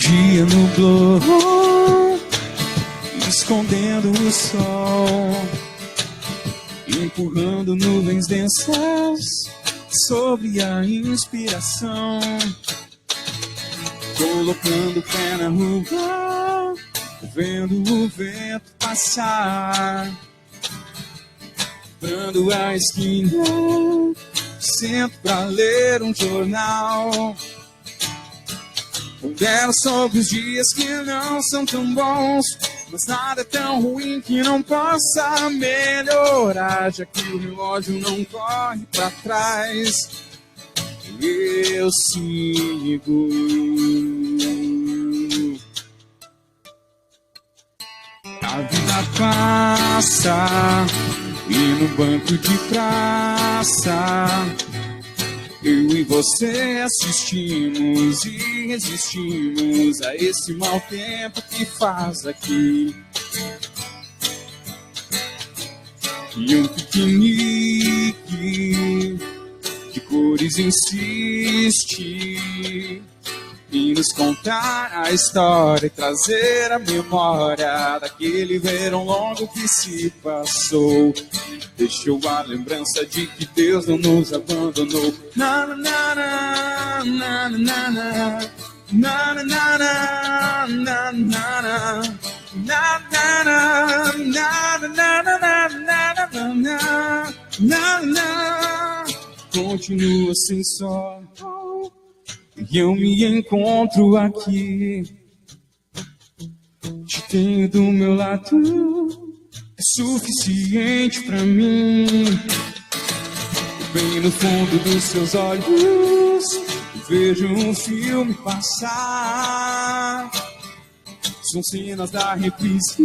dia nublou, escondendo o sol, empurrando nuvens densas sobre a inspiração, colocando o pé na rua, vendo o vento passar, dando a esquina, sento pra ler um jornal. Pondero sobre os dias que não são tão bons, mas nada é tão ruim que não possa melhorar, já que o relógio não corre pra trás. Eu sigo. A vida passa e no banco de praça eu e você assistimos e resistimos a esse mau tempo que faz aqui. E um piquenique de cores insiste em nos contar a história e trazer a memória daquele verão longo que se passou. Deixou a lembrança de que Deus não nos abandonou. Na na na na na na na na na na na na na. Continua assim só e eu me encontro aqui. Te tenho do meu lado, é suficiente pra mim. Bem no fundo dos seus olhos vejo um filme passar. São cenas da reprise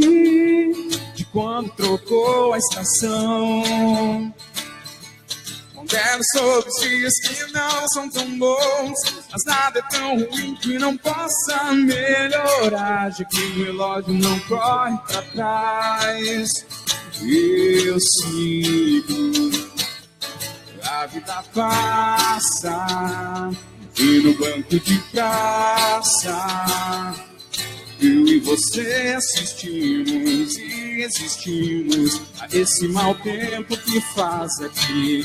de quando trocou a estação. Pondero sobre os dias que não são tão bons, mas nada é tão ruim que não possa melhorar, já que o relógio não corre pra trás. Eu sigo. A vida passa e no banco de praça eu e você assistimos e resistimos a esse mau tempo que faz aqui.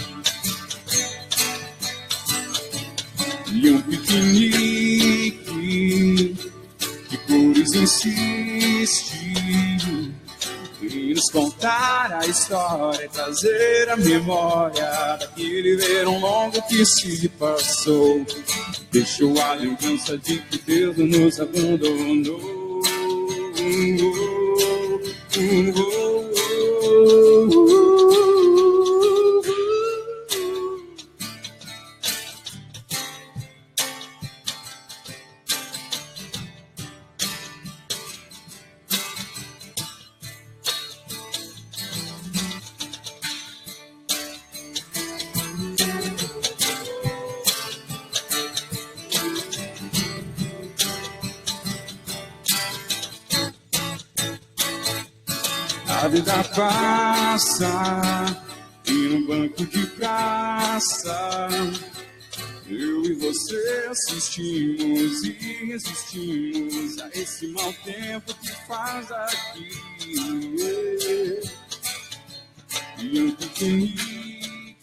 E um piquenique de cores insiste em nos contar a história e trazer a memória daquele verão longo que se passou. Deixou a lembrança de que Deus não nos abandonou. A vida passa e no banco de praça eu e você assistimos e resistimos a esse mau tempo que faz aqui. E um piquenique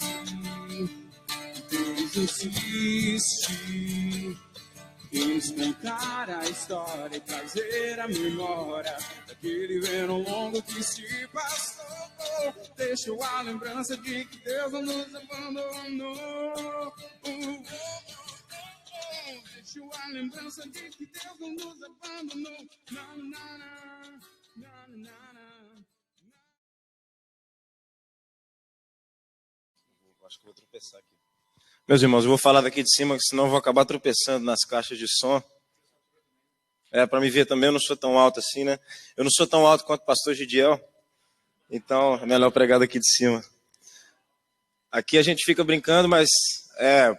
Deus insiste em nos contar a história e trazer a memória daquele verão longo que se passou. Deixou a lembrança de que Deus não nos abandonou. Deixou a lembrança de que Deus não nos abandonou. Na, na, na, na, na, na. Acho que vou tropeçar aqui. Meus irmãos, eu vou falar daqui de cima, senão eu vou acabar tropeçando nas caixas de som. Para me ver também, eu não sou tão alto assim, né? Eu não sou tão alto quanto o pastor Gidiel, então é melhor pregar daqui de cima. Aqui a gente fica brincando, mas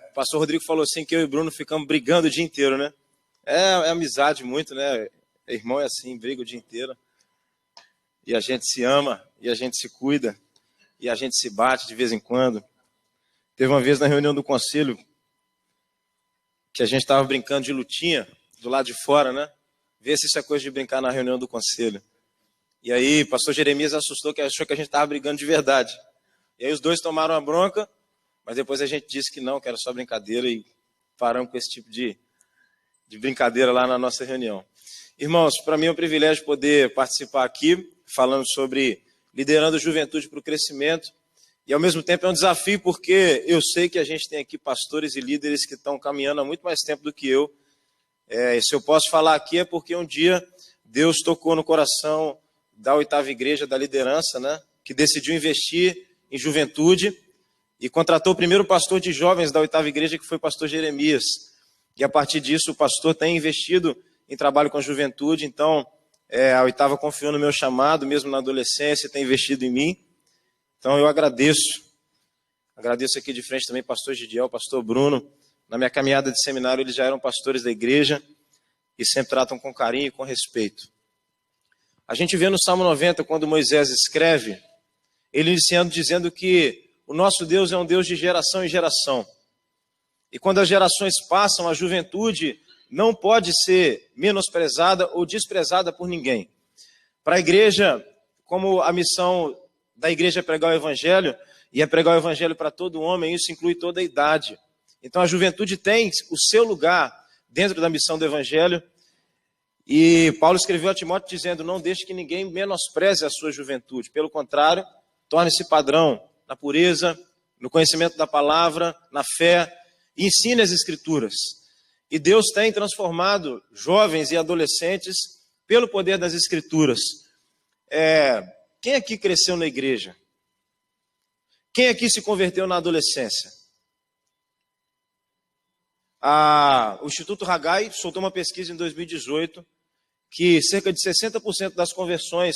o pastor Rodrigo falou assim que eu e o Bruno ficamos brigando o dia inteiro, né? É amizade muito, né? Irmão é assim, briga o dia inteiro. E a gente se ama, e a gente se cuida, e a gente se bate de vez em quando. Teve uma vez na reunião do conselho que a gente estava brincando de lutinha do lado de fora, né? vê se isso é coisa de brincar na reunião do conselho. E aí, pastor Jeremias assustou, que achou que a gente estava brigando de verdade. E aí os dois tomaram a bronca, mas depois a gente disse que não, que era só brincadeira, e paramos com esse tipo de brincadeira lá na nossa reunião. Irmãos, para mim é um privilégio poder participar aqui, falando sobre liderando a juventude para o crescimento. E ao mesmo tempo é um desafio, porque eu sei que a gente tem aqui pastores e líderes que estão caminhando há muito mais tempo do que eu. Se eu posso falar aqui é porque um dia Deus tocou no coração da 8ª Igreja da liderança, né, que decidiu investir em juventude e contratou o primeiro pastor de jovens da 8ª Igreja, que foi o pastor Jeremias. E a partir disso o pastor tem investido em trabalho com a juventude. Então a 8ª confiou no meu chamado, mesmo na adolescência, tem investido em mim. Então eu agradeço aqui de frente também pastor Gidiel, pastor Bruno. Na minha caminhada de seminário eles já eram pastores da igreja e sempre tratam com carinho e com respeito. A gente vê no Salmo 90, quando Moisés escreve, ele iniciando dizendo que o nosso Deus é um Deus de geração em geração. E quando as gerações passam, a juventude não pode ser menosprezada ou desprezada por ninguém. Para a igreja, como a missão da igreja é pregar o evangelho, e é pregar o evangelho para todo homem, isso inclui toda a idade. Então a juventude tem o seu lugar dentro da missão do evangelho. E Paulo escreveu a Timóteo dizendo: não deixe que ninguém menospreze a sua juventude. Pelo contrário, torne-se padrão na pureza, no conhecimento da palavra, na fé, e ensine as escrituras. E Deus tem transformado jovens e adolescentes pelo poder das escrituras. Quem aqui cresceu na igreja? Quem aqui se converteu na adolescência? O Instituto Haggai soltou uma pesquisa em 2018 que cerca de 60% das conversões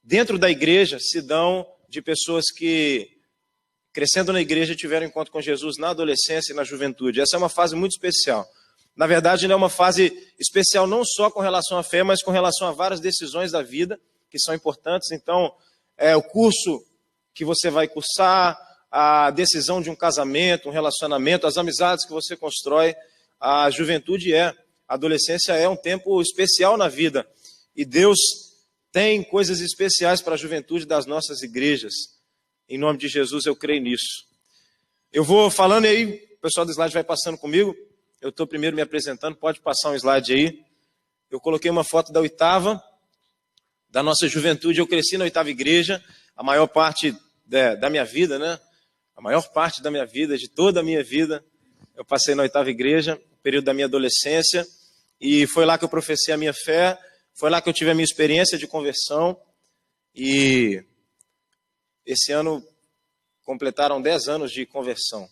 dentro da igreja se dão de pessoas que, crescendo na igreja, tiveram encontro com Jesus na adolescência e na juventude. Essa é uma fase muito especial. Na verdade, é uma fase especial não só com relação à fé, mas com relação a várias decisões da vida que são importantes. Então, o curso que você vai cursar, a decisão de um casamento, um relacionamento, as amizades que você constrói. A juventude a adolescência é um tempo especial na vida. E Deus tem coisas especiais para a juventude das nossas igrejas. Em nome de Jesus, eu creio nisso. Eu vou falando aí, o pessoal do slide vai passando comigo. Eu estou primeiro me apresentando, pode passar um slide aí. Eu coloquei uma foto da 8ª, da nossa juventude. Eu cresci na 8ª Igreja, a maior parte da minha vida, né? A maior parte da minha vida, de toda a minha vida, eu passei na 8ª Igreja, período da minha adolescência, e foi lá que eu professei a minha fé, foi lá que eu tive a minha experiência de conversão, e esse ano completaram 10 anos de conversão.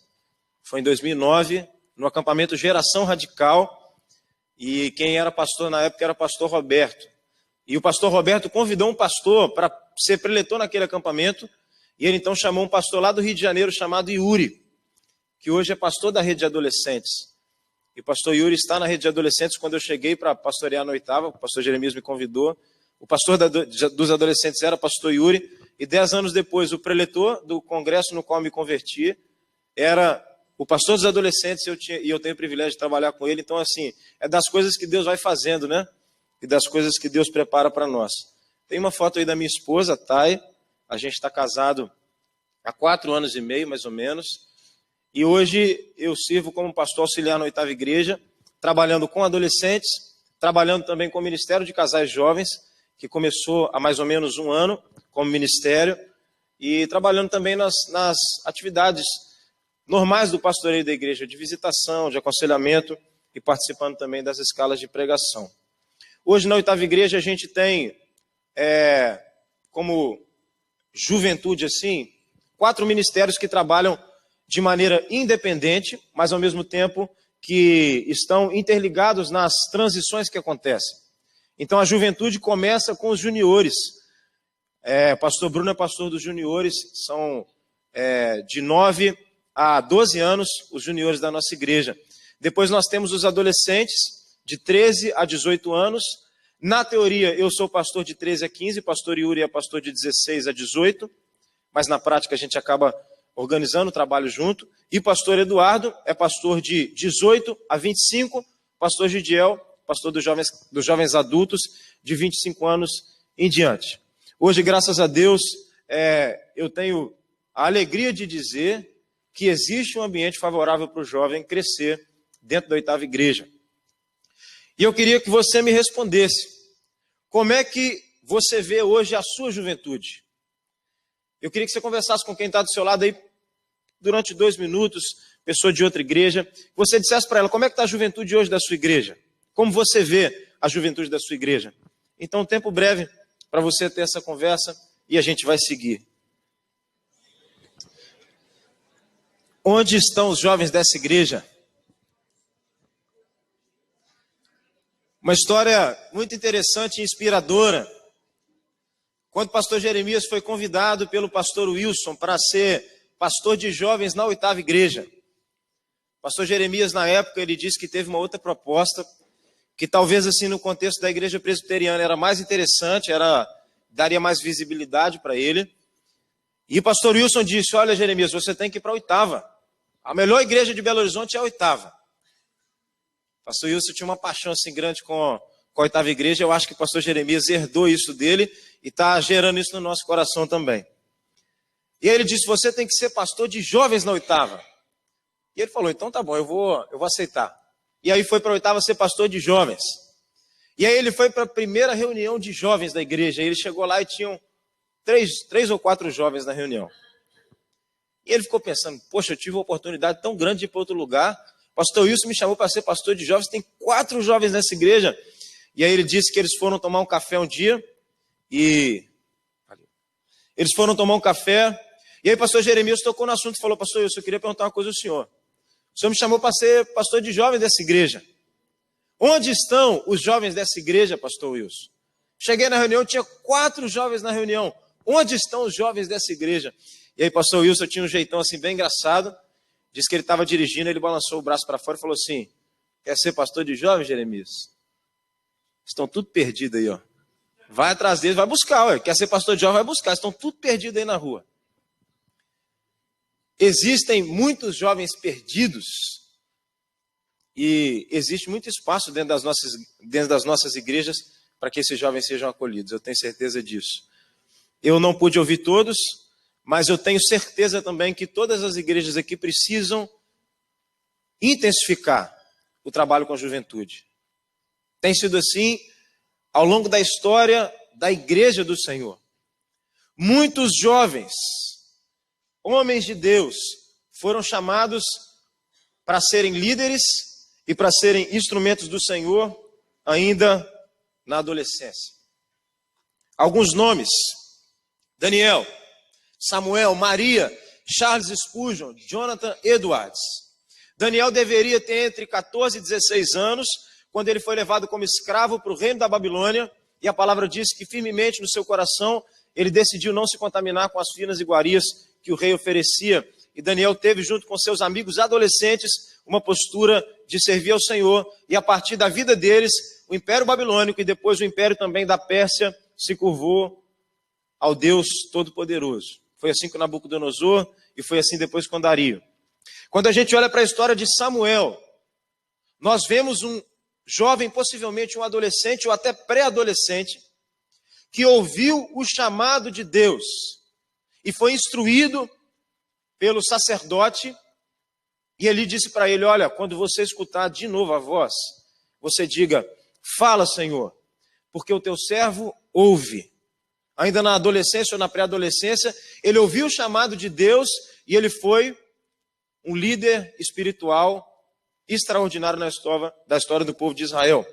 Foi em 2009, no acampamento Geração Radical, e quem era pastor na época era o pastor Roberto. E o pastor Roberto convidou um pastor para ser preletor naquele acampamento, e ele então chamou um pastor lá do Rio de Janeiro chamado Yuri, que hoje é pastor da rede de adolescentes. E o pastor Yuri está na rede de adolescentes. Quando eu cheguei para pastorear na 8ª, o pastor Jeremias me convidou. O pastor dos adolescentes era o pastor Yuri, e 10 anos depois o preletor do congresso no qual me converti era o pastor dos adolescentes, e eu tenho o privilégio de trabalhar com ele. Então, assim, é das coisas que Deus vai fazendo, né? E das coisas que Deus prepara para nós. Tem uma foto aí da minha esposa, Thay. A gente está casado há 4 anos e meio, mais ou menos. E hoje eu sirvo como pastor auxiliar na 8ª Igreja, trabalhando com adolescentes, trabalhando também com o Ministério de Casais Jovens, que começou há mais ou menos 1 ano como ministério, e trabalhando também nas atividades normais do pastoreio da igreja, de visitação, de aconselhamento, e participando também das escalas de pregação. Hoje na 8ª Igreja a gente tem, como juventude assim, 4 ministérios que trabalham de maneira independente, mas ao mesmo tempo que estão interligados nas transições que acontecem. Então a juventude começa com os juniores. Pastor Bruno é pastor dos juniores, são de 9 a 12 anos os juniores da nossa igreja. Depois nós temos os adolescentes de 13 a 18 anos. Na teoria eu sou pastor de 13 a 15, pastor Yuri é pastor de 16 a 18, mas na prática a gente acaba organizando o trabalho junto. E pastor Eduardo é pastor de 18 a 25, pastor Gidiel pastor dos jovens adultos de 25 anos em diante. Hoje, graças a Deus, eu tenho a alegria de dizer que existe um ambiente favorável para o jovem crescer dentro da 8ª igreja. E eu queria que você me respondesse, como é que você vê hoje a sua juventude? Eu queria que você conversasse com quem está do seu lado aí durante 2 minutos, pessoa de outra igreja, que você dissesse para ela, como é que está a juventude hoje da sua igreja? Como você vê a juventude da sua igreja? Então, um tempo breve para você ter essa conversa e a gente vai seguir. Onde estão os jovens dessa igreja? Uma história muito interessante e inspiradora. Quando o pastor Jeremias foi convidado pelo pastor Wilson para ser pastor de jovens na 8ª igreja. O pastor Jeremias, na época, ele disse que teve uma outra proposta, que talvez assim no contexto da igreja presbiteriana era mais interessante, daria mais visibilidade para ele. E o pastor Wilson disse, olha Jeremias, você tem que ir para a 8ª. A melhor igreja de Belo Horizonte é a 8ª. O pastor Wilson tinha uma paixão assim grande com a 8ª igreja, eu acho que o pastor Jeremias herdou isso dele e está gerando isso no nosso coração também. E aí ele disse, você tem que ser pastor de jovens na 8ª. E ele falou, então tá bom, eu vou aceitar. E aí foi para a 8ª ser pastor de jovens. E aí ele foi para a primeira reunião de jovens da igreja. Ele chegou lá e tinham 3 ou 4 jovens na reunião. E ele ficou pensando, poxa, eu tive uma oportunidade tão grande de ir para outro lugar. Pastor Wilson me chamou para ser pastor de jovens, tem 4 jovens nessa igreja. E aí ele disse que eles foram tomar um café um dia. E eles foram tomar um café. E aí o pastor Jeremias tocou no assunto e falou, pastor Wilson, eu queria perguntar uma coisa ao senhor. O senhor me chamou para ser pastor de jovens dessa igreja. Onde estão os jovens dessa igreja, pastor Wilson? Cheguei na reunião, tinha 4 jovens na reunião. Onde estão os jovens dessa igreja? E aí pastor Wilson tinha um jeitão assim bem engraçado. Disse que ele estava dirigindo, ele balançou o braço para fora e falou assim, quer ser pastor de jovens, Jeremias? Estão tudo perdidos aí, ó. Vai atrás deles, vai buscar, ué. Quer ser pastor de jovem, vai buscar. Estão tudo perdidos aí na rua. Existem muitos jovens perdidos e existe muito espaço dentro das nossas igrejas para que esses jovens sejam acolhidos. Eu tenho certeza disso. Eu não pude ouvir todos, mas eu tenho certeza também que todas as igrejas aqui precisam intensificar o trabalho com a juventude. Tem sido assim ao longo da história da igreja do Senhor. Muitos jovens, homens de Deus, foram chamados para serem líderes e para serem instrumentos do Senhor ainda na adolescência. Alguns nomes: Daniel, Samuel, Maria, Charles Spurgeon, Jonathan Edwards. Daniel deveria ter entre 14 e 16 anos, quando ele foi levado como escravo para o reino da Babilônia, e a palavra diz que firmemente no seu coração ele decidiu não se contaminar com as finas iguarias que o rei oferecia. E Daniel teve, junto com seus amigos adolescentes, uma postura de servir ao Senhor, e a partir da vida deles, o Império Babilônico e depois o Império também da Pérsia se curvou ao Deus Todo-Poderoso. Foi assim com Nabucodonosor e foi assim depois com Dario. Quando a gente olha para a história de Samuel, nós vemos um jovem, possivelmente um adolescente ou até pré-adolescente, que ouviu o chamado de Deus e foi instruído pelo sacerdote, e ele disse para ele, olha, quando você escutar de novo a voz, você diga, fala, Senhor, porque o teu servo ouve. Ainda na adolescência ou na pré-adolescência, ele ouviu o chamado de Deus e ele foi um líder espiritual extraordinário da história do povo de Israel.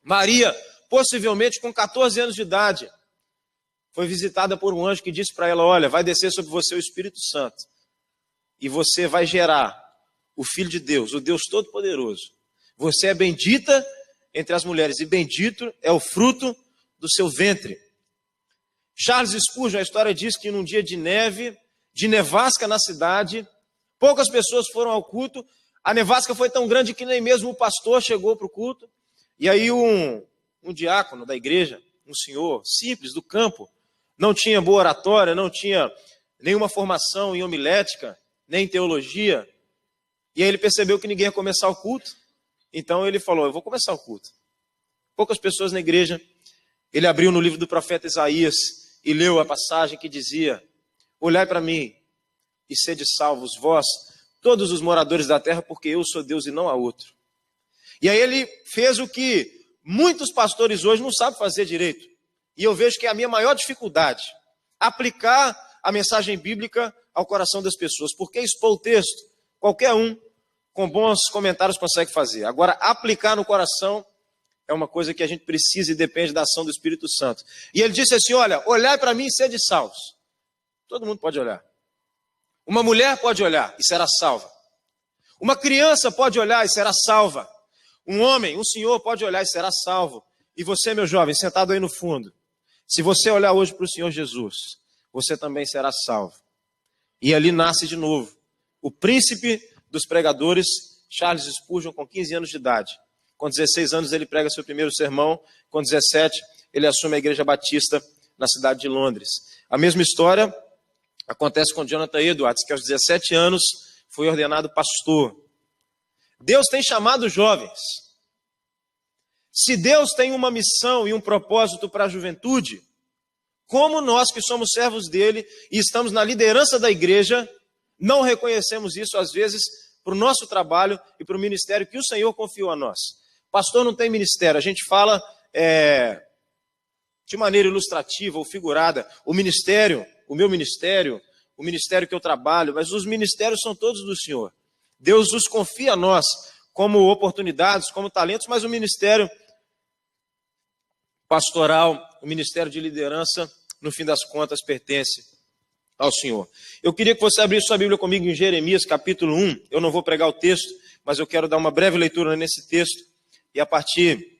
Maria, possivelmente com 14 anos de idade, foi visitada por um anjo que disse para ela, olha, vai descer sobre você o Espírito Santo e você vai gerar o Filho de Deus, o Deus Todo-Poderoso. Você é bendita entre as mulheres e bendito é o fruto do seu ventre. Charles Spurgeon, a história diz que num dia de neve, de nevasca na cidade, poucas pessoas foram ao culto. A nevasca foi tão grande que nem mesmo o pastor chegou para o culto. E aí um diácono da igreja, um senhor simples do campo, não tinha boa oratória, não tinha nenhuma formação em homilética, nem em teologia. E aí ele percebeu que ninguém ia começar o culto. Então ele falou, eu vou começar o culto. poucas pessoas na igreja, ele abriu no livro do profeta Isaías e leu a passagem que dizia: olhai para mim e sede salvos, vós, todos os moradores da terra, porque eu sou Deus e não há outro. E aí ele fez o que muitos pastores hoje não sabem fazer direito. E eu vejo que é a minha maior dificuldade, aplicar a mensagem bíblica ao coração das pessoas. Porque expor o texto, qualquer um com bons comentários consegue fazer. Agora, aplicar no coração é uma coisa que a gente precisa e depende da ação do Espírito Santo. E ele disse assim: olha, olhai para mim e sede salvos. Todo mundo pode olhar. Uma mulher pode olhar e será salva. Uma criança pode olhar e será salva. Um homem, um senhor pode olhar e será salvo. E você, meu jovem, sentado aí no fundo, se você olhar hoje para o Senhor Jesus, você também será salvo. E ali nasce de novo o príncipe dos pregadores, Charles Spurgeon, com 15 anos de idade. Com 16 anos ele prega seu primeiro sermão. Com 17 ele assume a Igreja Batista na cidade de Londres. A mesma história acontece com Jonathan Edwards, que aos 17 anos foi ordenado pastor. Deus tem chamado jovens. Se Deus tem uma missão e um propósito para a juventude, como nós que somos servos dele e estamos na liderança da igreja, não reconhecemos isso às vezes para o nosso trabalho e para o ministério que o Senhor confiou a nós. Pastor não tem ministério, a gente fala de maneira ilustrativa ou figurada, o ministério, o meu ministério, o ministério que eu trabalho, mas os ministérios são todos do Senhor. Deus os confia a nós como oportunidades, como talentos, mas o ministério pastoral, o ministério de liderança, no fim das contas, pertence ao Senhor. Eu queria que você abrisse sua Bíblia comigo em Jeremias, capítulo 1. Eu não vou pregar o texto, mas eu quero dar uma breve leitura nesse texto. E a partir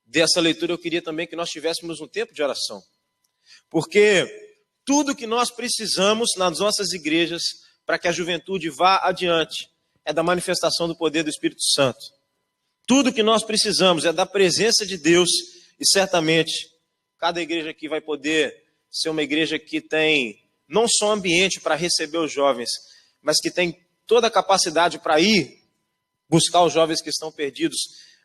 dessa leitura, eu queria também que nós tivéssemos um tempo de oração. Porque tudo que nós precisamos nas nossas igrejas para que a juventude vá adiante é da manifestação do poder do Espírito Santo. Tudo que nós precisamos é da presença de Deus. E certamente, cada igreja aqui vai poder ser uma igreja que tem não só ambiente para receber os jovens, mas que tem toda a capacidade para ir buscar os jovens que estão perdidos.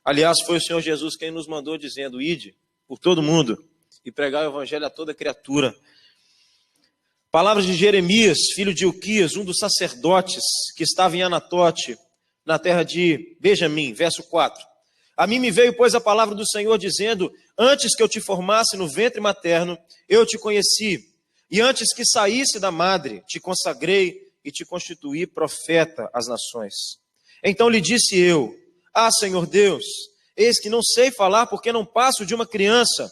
Aliás, foi o Senhor Jesus quem nos mandou dizendo: ide por todo mundo e pregar o evangelho a toda criatura. Palavras de Jeremias, filho de Ilquias, um dos sacerdotes que estava em Anatote, na terra de Benjamim, verso 4. A mim me veio, pois, a palavra do Senhor, dizendo: antes que eu te formasse no ventre materno, eu te conheci. E antes que saísse da madre, te consagrei e te constituí profeta às nações. Então lhe disse eu: ah, Senhor Deus, eis que não sei falar porque não passo de uma criança.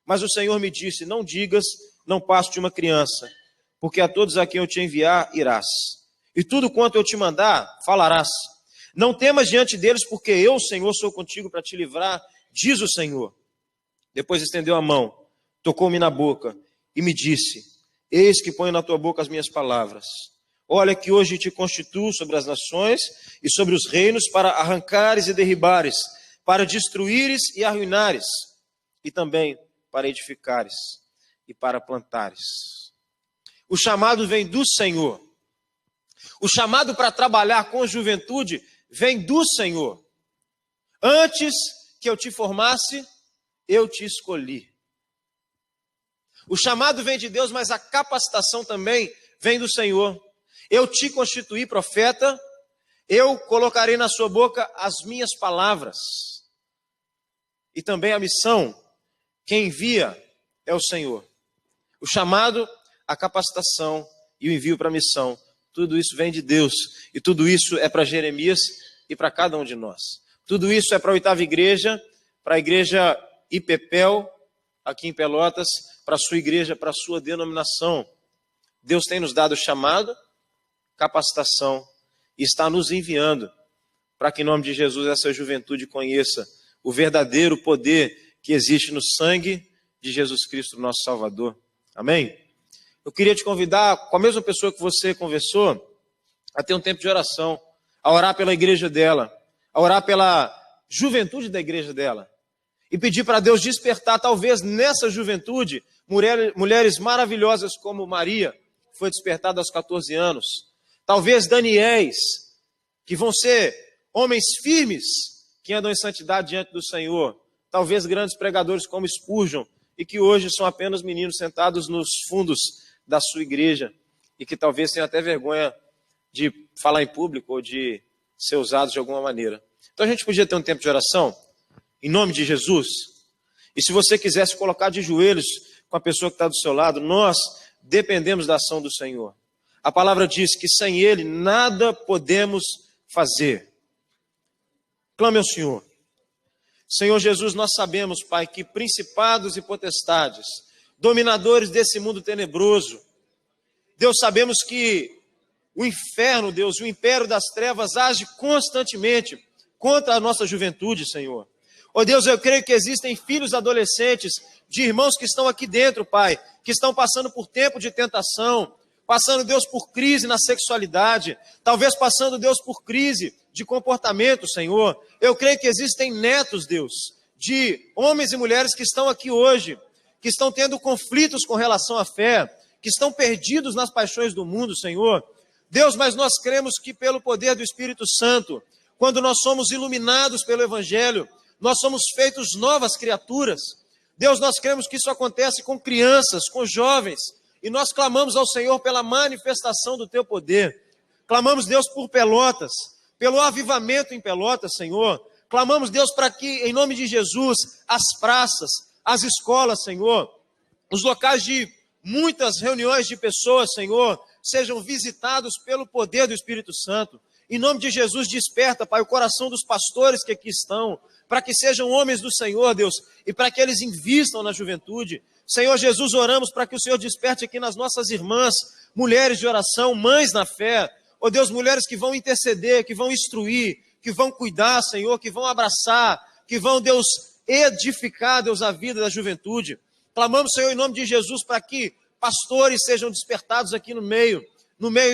Mas o Senhor me disse: não digas, não passo de uma criança, porque a todos a quem eu te enviar, irás. E tudo quanto eu te mandar, falarás. Não temas diante deles, porque eu, Senhor, sou contigo para te livrar, diz o Senhor. Depois estendeu a mão, tocou-me na boca e me disse: eis que ponho na tua boca as minhas palavras. Olha que hoje te constituo sobre as nações e sobre os reinos para arrancares e derribares, para destruíres e arruinares, e também para edificares e para plantares. O chamado vem do Senhor. O chamado para trabalhar com a juventude vem do Senhor. Antes que eu te formasse, eu te escolhi. O chamado vem de Deus, mas a capacitação também vem do Senhor. Eu te constituí profeta, eu colocarei na sua boca as minhas palavras. E também a missão, quem envia é o Senhor. O chamado, a capacitação e o envio para a missão, tudo isso vem de Deus. E tudo isso é para Jeremias e para cada um de nós. Tudo isso é para a 8ª igreja, para a igreja IPPEL, aqui em Pelotas, para a sua igreja, para a sua denominação. Deus tem nos dado chamado, capacitação e está nos enviando para que em nome de Jesus essa juventude conheça o verdadeiro poder que existe no sangue de Jesus Cristo, nosso Salvador. Amém? Eu queria te convidar, com a mesma pessoa que você conversou, a ter um tempo de oração, a orar pela igreja dela, a orar pela juventude da igreja dela e pedir para Deus despertar, talvez nessa juventude, mulheres maravilhosas como Maria, que foi despertada aos 14 anos, talvez Daniéis, que vão ser homens firmes, que andam em santidade diante do Senhor, talvez grandes pregadores como Spurgeon, e que hoje são apenas meninos sentados nos fundos da sua igreja, e que talvez tenham até vergonha de falar em público ou de ser usados de alguma maneira. Então a gente podia ter um tempo de oração, em nome de Jesus. E se você quiser se colocar de joelhos com a pessoa que está do seu lado, nós dependemos da ação do Senhor. A palavra diz que sem Ele nada podemos fazer. Clame ao Senhor. Senhor Jesus, nós sabemos, Pai, que principados e potestades, dominadores desse mundo tenebroso, Deus, sabemos que o inferno, Deus, o império das trevas age constantemente contra a nossa juventude, Senhor. Ó Deus, eu creio que existem filhos adolescentes de irmãos que estão aqui dentro, Pai, que estão passando por tempo de tentação, passando, Deus, por crise na sexualidade, talvez passando, Deus, por crise de comportamento, Senhor. Eu creio que existem netos, Deus, de homens e mulheres que estão aqui hoje, que estão tendo conflitos com relação à fé, que estão perdidos nas paixões do mundo, Senhor. Deus, mas nós cremos que pelo poder do Espírito Santo, quando nós somos iluminados pelo Evangelho, nós somos feitos novas criaturas. Deus, nós cremos que isso acontece com crianças, com jovens, e nós clamamos ao Senhor pela manifestação do Teu poder. Clamamos, Deus, por Pelotas, pelo avivamento em Pelotas, Senhor. Clamamos, Deus, para que, em nome de Jesus, as praças, as escolas, Senhor, os locais de muitas reuniões de pessoas, Senhor, sejam visitados pelo poder do Espírito Santo. Em nome de Jesus, desperta, Pai, o coração dos pastores que aqui estão, para que sejam homens do Senhor, Deus, e para que eles invistam na juventude. Senhor Jesus, oramos para que o Senhor desperte aqui nas nossas irmãs, mulheres de oração, mães na fé, ó Deus, mulheres que vão interceder, que vão instruir, que vão cuidar, Senhor, que vão abraçar, que vão, Deus, edificar, Deus, a vida da juventude. Clamamos, Senhor, em nome de Jesus, para que pastores sejam despertados aqui no meio,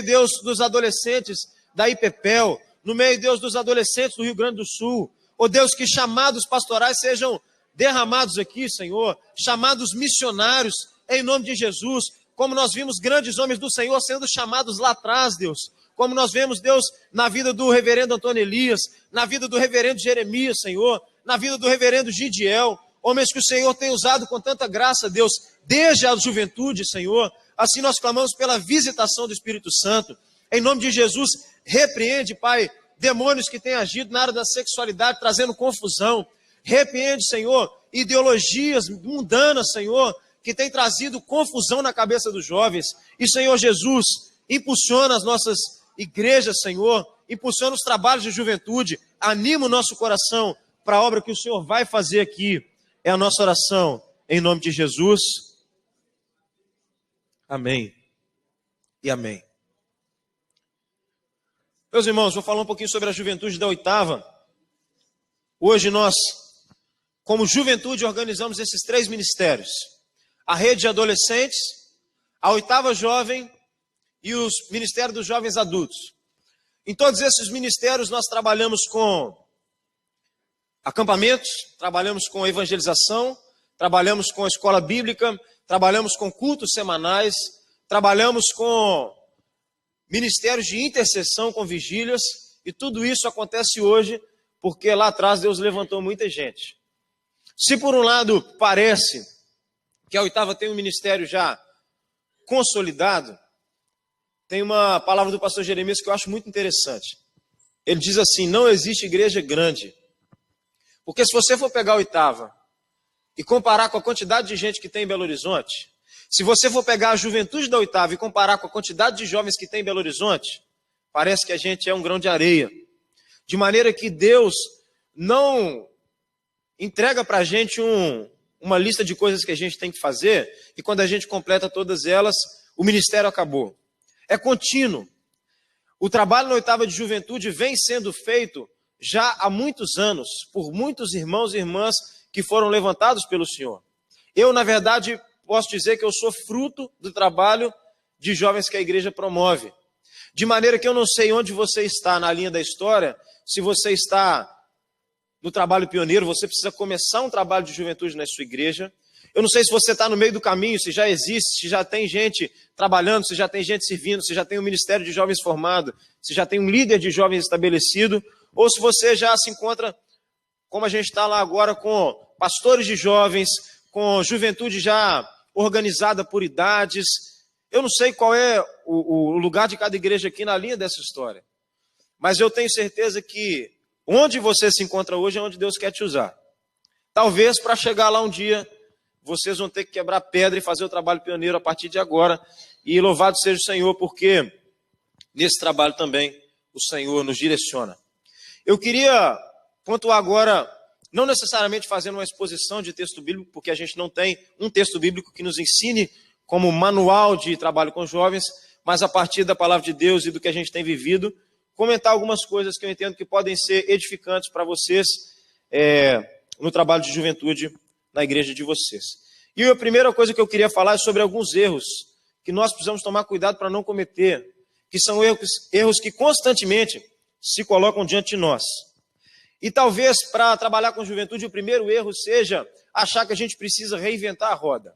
Deus, dos adolescentes da IPEPEL, no meio, Deus, dos adolescentes do Rio Grande do Sul. Ó Deus, que chamados pastorais sejam derramados aqui, Senhor, chamados missionários, em nome de Jesus, como nós vimos grandes homens do Senhor sendo chamados lá atrás, Deus, como nós vemos, Deus, na vida do reverendo Antônio Elias, na vida do reverendo Jeremias, Senhor, na vida do reverendo Gidiel, homens que o Senhor tem usado com tanta graça, Deus, desde a juventude, Senhor. Assim nós clamamos pela visitação do Espírito Santo. Em nome de Jesus, repreende, Pai, demônios que têm agido na área da sexualidade, trazendo confusão. Repreende, Senhor, ideologias mundanas, Senhor, que têm trazido confusão na cabeça dos jovens. E, Senhor Jesus, impulsiona as nossas igrejas, Senhor, impulsiona os trabalhos de juventude, anima o nosso coração para a obra que o Senhor vai fazer aqui. É a nossa oração, em nome de Jesus. Amém e amém. Meus irmãos, vou falar um pouquinho sobre a juventude da oitava. Hoje nós, como juventude, organizamos esses 3 ministérios. A rede de adolescentes, a oitava jovem e os ministérios dos jovens adultos. Em todos esses ministérios nós trabalhamos com acampamentos, trabalhamos com evangelização, trabalhamos com a escola bíblica, trabalhamos com cultos semanais, trabalhamos com ministérios de intercessão, com vigílias, e tudo isso acontece hoje porque lá atrás Deus levantou muita gente. Se por um lado parece que a oitava tem um ministério já consolidado, tem uma palavra do pastor Jeremias que eu acho muito interessante. Ele diz assim: não existe igreja grande. Porque se você for pegar a oitava e comparar com a quantidade de gente que tem em Belo Horizonte, se você for pegar a juventude da oitava e comparar com a quantidade de jovens que tem em Belo Horizonte, parece que a gente é um grão de areia. De maneira que Deus não entrega para a gente uma lista de coisas que a gente tem que fazer, e quando a gente completa todas elas, o ministério acabou. É contínuo. O trabalho na oitava de juventude vem sendo feito já há muitos anos, por muitos irmãos e irmãs que foram levantados pelo Senhor. Eu, na verdade, posso dizer que eu sou fruto do trabalho de jovens que a igreja promove. De maneira que eu não sei onde você está na linha da história. Se você está no trabalho pioneiro, você precisa começar um trabalho de juventude na sua igreja. Eu não sei se você está no meio do caminho, se já existe, se já tem gente trabalhando, se já tem gente servindo, se já tem um ministério de jovens formado, se já tem um líder de jovens estabelecido, ou se você já se encontra, como a gente está lá agora, com pastores de jovens, com juventude já organizada por idades. Eu não sei qual é o lugar de cada igreja aqui na linha dessa história, mas eu tenho certeza que onde você se encontra hoje é onde Deus quer te usar. Talvez para chegar lá um dia, vocês vão ter que quebrar pedra e fazer o trabalho pioneiro a partir de agora. E louvado seja o Senhor, porque nesse trabalho também o Senhor nos direciona. Eu queria pontuar agora, não necessariamente fazendo uma exposição de texto bíblico, porque a gente não tem um texto bíblico que nos ensine como manual de trabalho com jovens, mas a partir da palavra de Deus e do que a gente tem vivido, comentar algumas coisas que eu entendo que podem ser edificantes para vocês no trabalho de juventude na igreja de vocês. E a primeira coisa que eu queria falar é sobre alguns erros que nós precisamos tomar cuidado para não cometer, que são erros que constantemente se colocam diante de nós. E talvez para trabalhar com juventude o primeiro erro seja achar que a gente precisa reinventar a roda.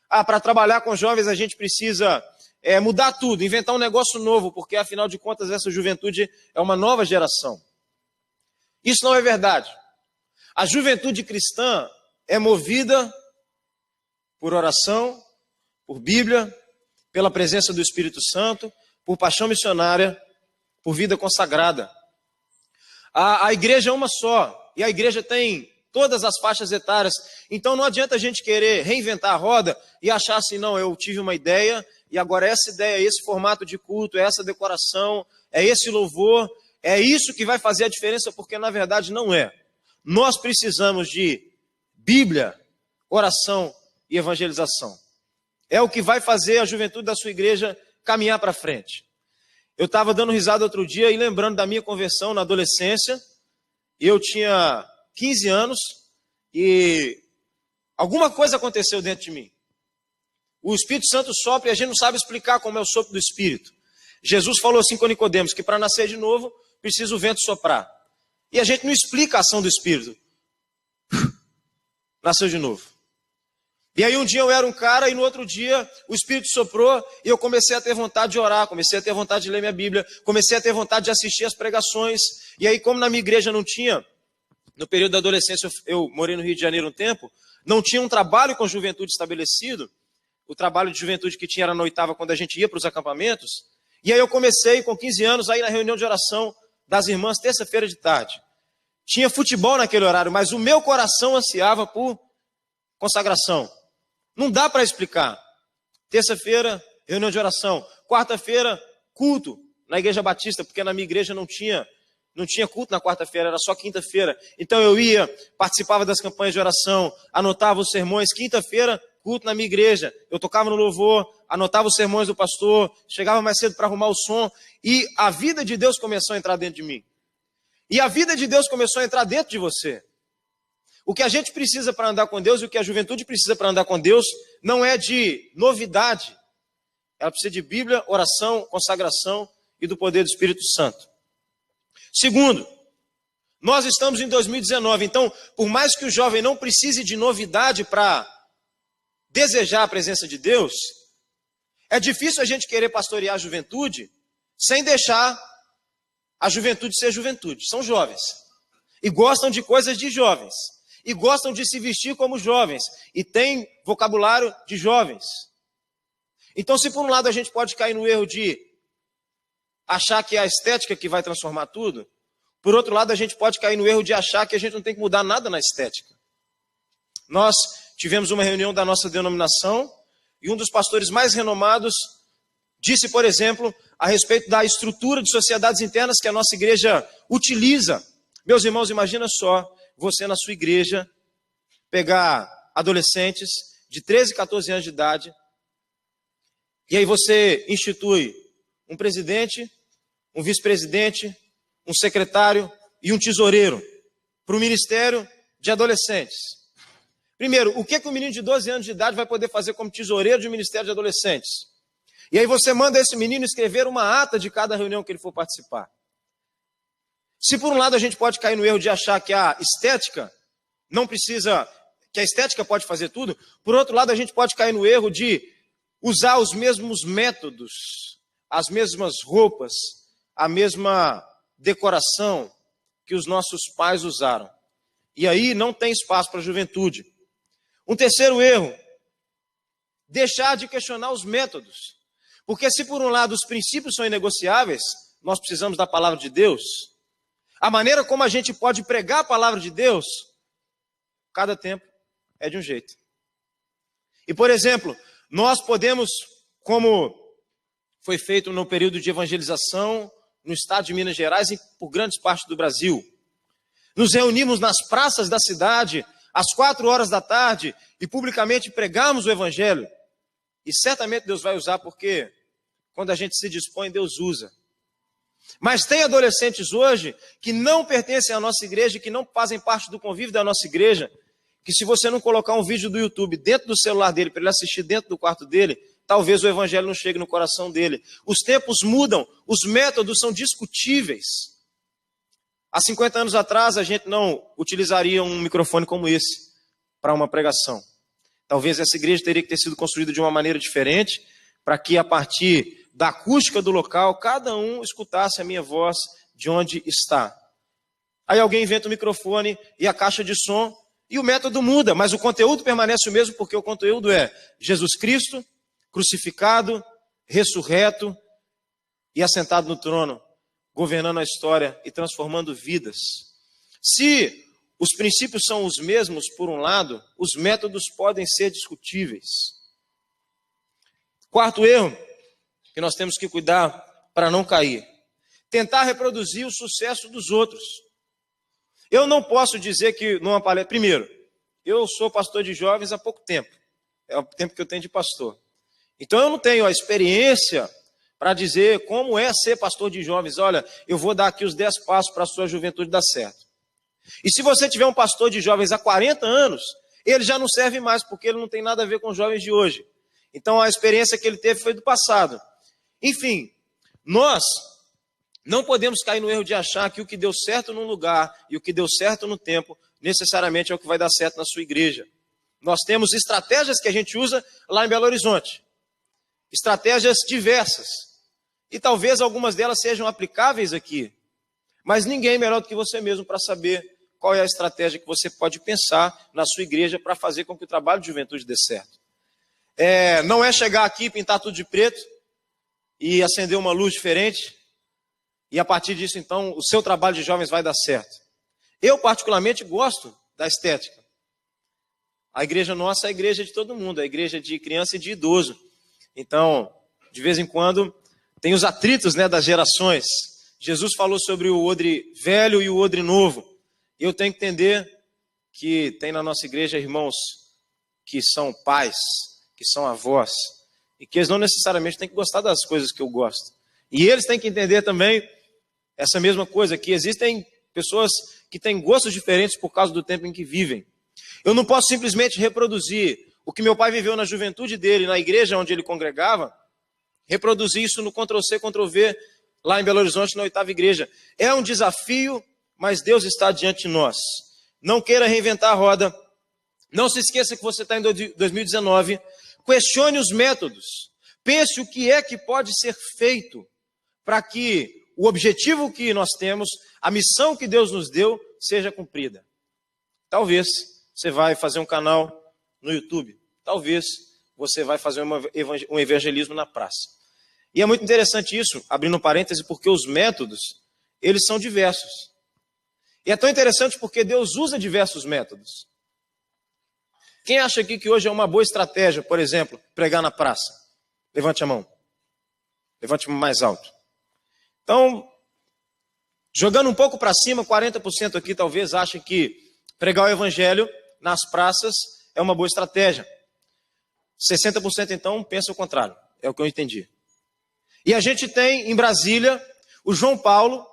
Para trabalhar com jovens a gente precisa mudar tudo, inventar um negócio novo, porque afinal de contas essa juventude é uma nova geração. Isso não é verdade. A juventude cristã é movida por oração, por Bíblia, pela presença do Espírito Santo, por paixão missionária, por vida consagrada. A igreja é uma só, e a igreja tem todas as faixas etárias. Então não adianta a gente querer reinventar a roda e achar assim, não, eu tive uma ideia, e agora essa ideia, esse formato de culto, essa decoração, é esse louvor, é isso que vai fazer a diferença, porque na verdade não é. Nós precisamos de Bíblia, oração e evangelização. É o que vai fazer a juventude da sua igreja caminhar para frente. Eu estava dando risada outro dia e lembrando da minha conversão na adolescência. Eu tinha 15 anos e alguma coisa aconteceu dentro de mim. O Espírito Santo sopra e a gente não sabe explicar como é o sopro do Espírito. Jesus falou assim com Nicodemos, que para nascer de novo precisa o vento soprar. E a gente não explica a ação do Espírito. Nasceu de novo. E aí um dia eu era um cara e no outro dia o Espírito soprou e eu comecei a ter vontade de orar, comecei a ter vontade de ler minha Bíblia, comecei a ter vontade de assistir as pregações. E aí como na minha igreja não tinha, no período da adolescência eu morei no Rio de Janeiro um tempo, não tinha um trabalho com juventude estabelecido, o trabalho de juventude que tinha era na oitava quando a gente ia para os acampamentos. E aí eu comecei com 15 anos aí na reunião de oração das irmãs, terça-feira de tarde. Tinha futebol naquele horário, mas o meu coração ansiava por consagração. Não dá para explicar. Terça-feira, reunião de oração. Quarta-feira, culto na Igreja Batista, porque na minha igreja não tinha culto na quarta-feira, era só quinta-feira. Então eu ia, participava das campanhas de oração, anotava os sermões. Quinta-feira, culto na minha igreja. Eu tocava no louvor, anotava os sermões do pastor, chegava mais cedo para arrumar o som. E a vida de Deus começou a entrar dentro de mim. E a vida de Deus começou a entrar dentro de você. O que a gente precisa para andar com Deus e o que a juventude precisa para andar com Deus não é de novidade. Ela precisa de Bíblia, oração, consagração e do poder do Espírito Santo. Segundo, nós estamos em 2019, então, por mais que o jovem não precise de novidade para desejar a presença de Deus, é difícil a gente querer pastorear a juventude sem deixar a juventude ser juventude. São jovens e gostam de coisas de jovens. E gostam de se vestir como jovens. E tem vocabulário de jovens. Então, se por um lado a gente pode cair no erro de achar que é a estética que vai transformar tudo, por outro lado a gente pode cair no erro de achar que a gente não tem que mudar nada na estética. Nós tivemos uma reunião da nossa denominação e um dos pastores mais renomados disse, por exemplo, a respeito da estrutura de sociedades internas que a nossa igreja utiliza. Meus irmãos, imagina só, você na sua igreja, pegar adolescentes de 13, 14 anos de idade, e aí você institui um presidente, um vice-presidente, um secretário e um tesoureiro para o ministério de adolescentes. Primeiro, o que o menino de 12 anos de idade vai poder fazer como tesoureiro de um ministério de adolescentes? E aí você manda esse menino escrever uma ata de cada reunião que ele for participar. Se por um lado a gente pode cair no erro de achar que a estética não precisa, que a estética pode fazer tudo, por outro lado a gente pode cair no erro de usar os mesmos métodos, as mesmas roupas, a mesma decoração que os nossos pais usaram. E aí não tem espaço para a juventude. Um terceiro erro, deixar de questionar os métodos. Porque se por um lado os princípios são inegociáveis, nós precisamos da palavra de Deus. A maneira como a gente pode pregar a palavra de Deus, cada tempo é de um jeito. E, por exemplo, nós podemos, como foi feito no período de evangelização no estado de Minas Gerais e por grandes partes do Brasil, nos reunimos nas praças da cidade às 16h e publicamente pregamos o evangelho. E certamente Deus vai usar, porque quando a gente se dispõe, Deus usa. Mas tem adolescentes hoje que não pertencem à nossa igreja, que não fazem parte do convívio da nossa igreja, que se você não colocar um vídeo do YouTube dentro do celular dele, para ele assistir dentro do quarto dele, talvez o evangelho não chegue no coração dele. Os tempos mudam, os métodos são discutíveis. Há 50 anos atrás, a gente não utilizaria um microfone como esse para uma pregação. Talvez essa igreja teria que ter sido construída de uma maneira diferente, para que a partir da acústica do local, cada um escutasse a minha voz de onde está. Aí alguém inventa o microfone e a caixa de som, e o método muda, mas o conteúdo permanece o mesmo, porque o conteúdo é Jesus Cristo, crucificado, ressurreto e assentado no trono, governando a história e transformando vidas. Se os princípios são os mesmos, por um lado, os métodos podem ser discutíveis. Quarto erro que nós temos que cuidar para não cair: tentar reproduzir o sucesso dos outros. Eu não posso dizer que numa palestra... Primeiro, eu sou pastor de jovens há pouco tempo. É o tempo que eu tenho de pastor. Então eu não tenho a experiência para dizer como é ser pastor de jovens. Olha, eu vou dar aqui os 10 passos para a sua juventude dar certo. E se você tiver um pastor de jovens há 40 anos, ele já não serve mais, porque ele não tem nada a ver com os jovens de hoje. Então a experiência que ele teve foi do passado. Enfim, nós não podemos cair no erro de achar que o que deu certo num lugar e o que deu certo no tempo, necessariamente é o que vai dar certo na sua igreja. Nós temos estratégias que a gente usa lá em Belo Horizonte. Estratégias diversas. E talvez algumas delas sejam aplicáveis aqui. Mas ninguém melhor do que você mesmo para saber qual é a estratégia que você pode pensar na sua igreja para fazer com que o trabalho de juventude dê certo. Não é chegar aqui, pintar tudo de preto e acender uma luz diferente, e a partir disso, então, o seu trabalho de jovens vai dar certo. Eu, particularmente, gosto da estética. A igreja nossa é a igreja de todo mundo, é a igreja de criança e de idoso. Então, de vez em quando, tem os atritos, né, das gerações. Jesus falou sobre o odre velho e o odre novo. Eu tenho que entender que tem na nossa igreja irmãos que são pais, que são avós, e que eles não necessariamente têm que gostar das coisas que eu gosto. E eles têm que entender também essa mesma coisa, que existem pessoas que têm gostos diferentes por causa do tempo em que vivem. Eu não posso simplesmente reproduzir o que meu pai viveu na juventude dele, na igreja onde ele congregava, reproduzir isso no Ctrl-C, Ctrl-V, lá em Belo Horizonte, na 8ª igreja. É um desafio, mas Deus está diante de nós. Não queira reinventar a roda. Não se esqueça que você está em 2019. Questione os métodos. Pense o que é que pode ser feito para que o objetivo que nós temos, a missão que Deus nos deu, seja cumprida. Talvez você vai fazer um canal no YouTube. Talvez você vai fazer um evangelismo na praça. E é muito interessante isso, abrindo um parêntese, porque os métodos, eles são diversos. E é tão interessante porque Deus usa diversos métodos. Quem acha aqui que hoje é uma boa estratégia, por exemplo, pregar na praça? Levante a mão. Levante mais alto. Então, jogando um pouco para cima, 40% aqui talvez achem que pregar o evangelho nas praças é uma boa estratégia. 60% então pensa o contrário, é o que eu entendi. E a gente tem em Brasília o João Paulo,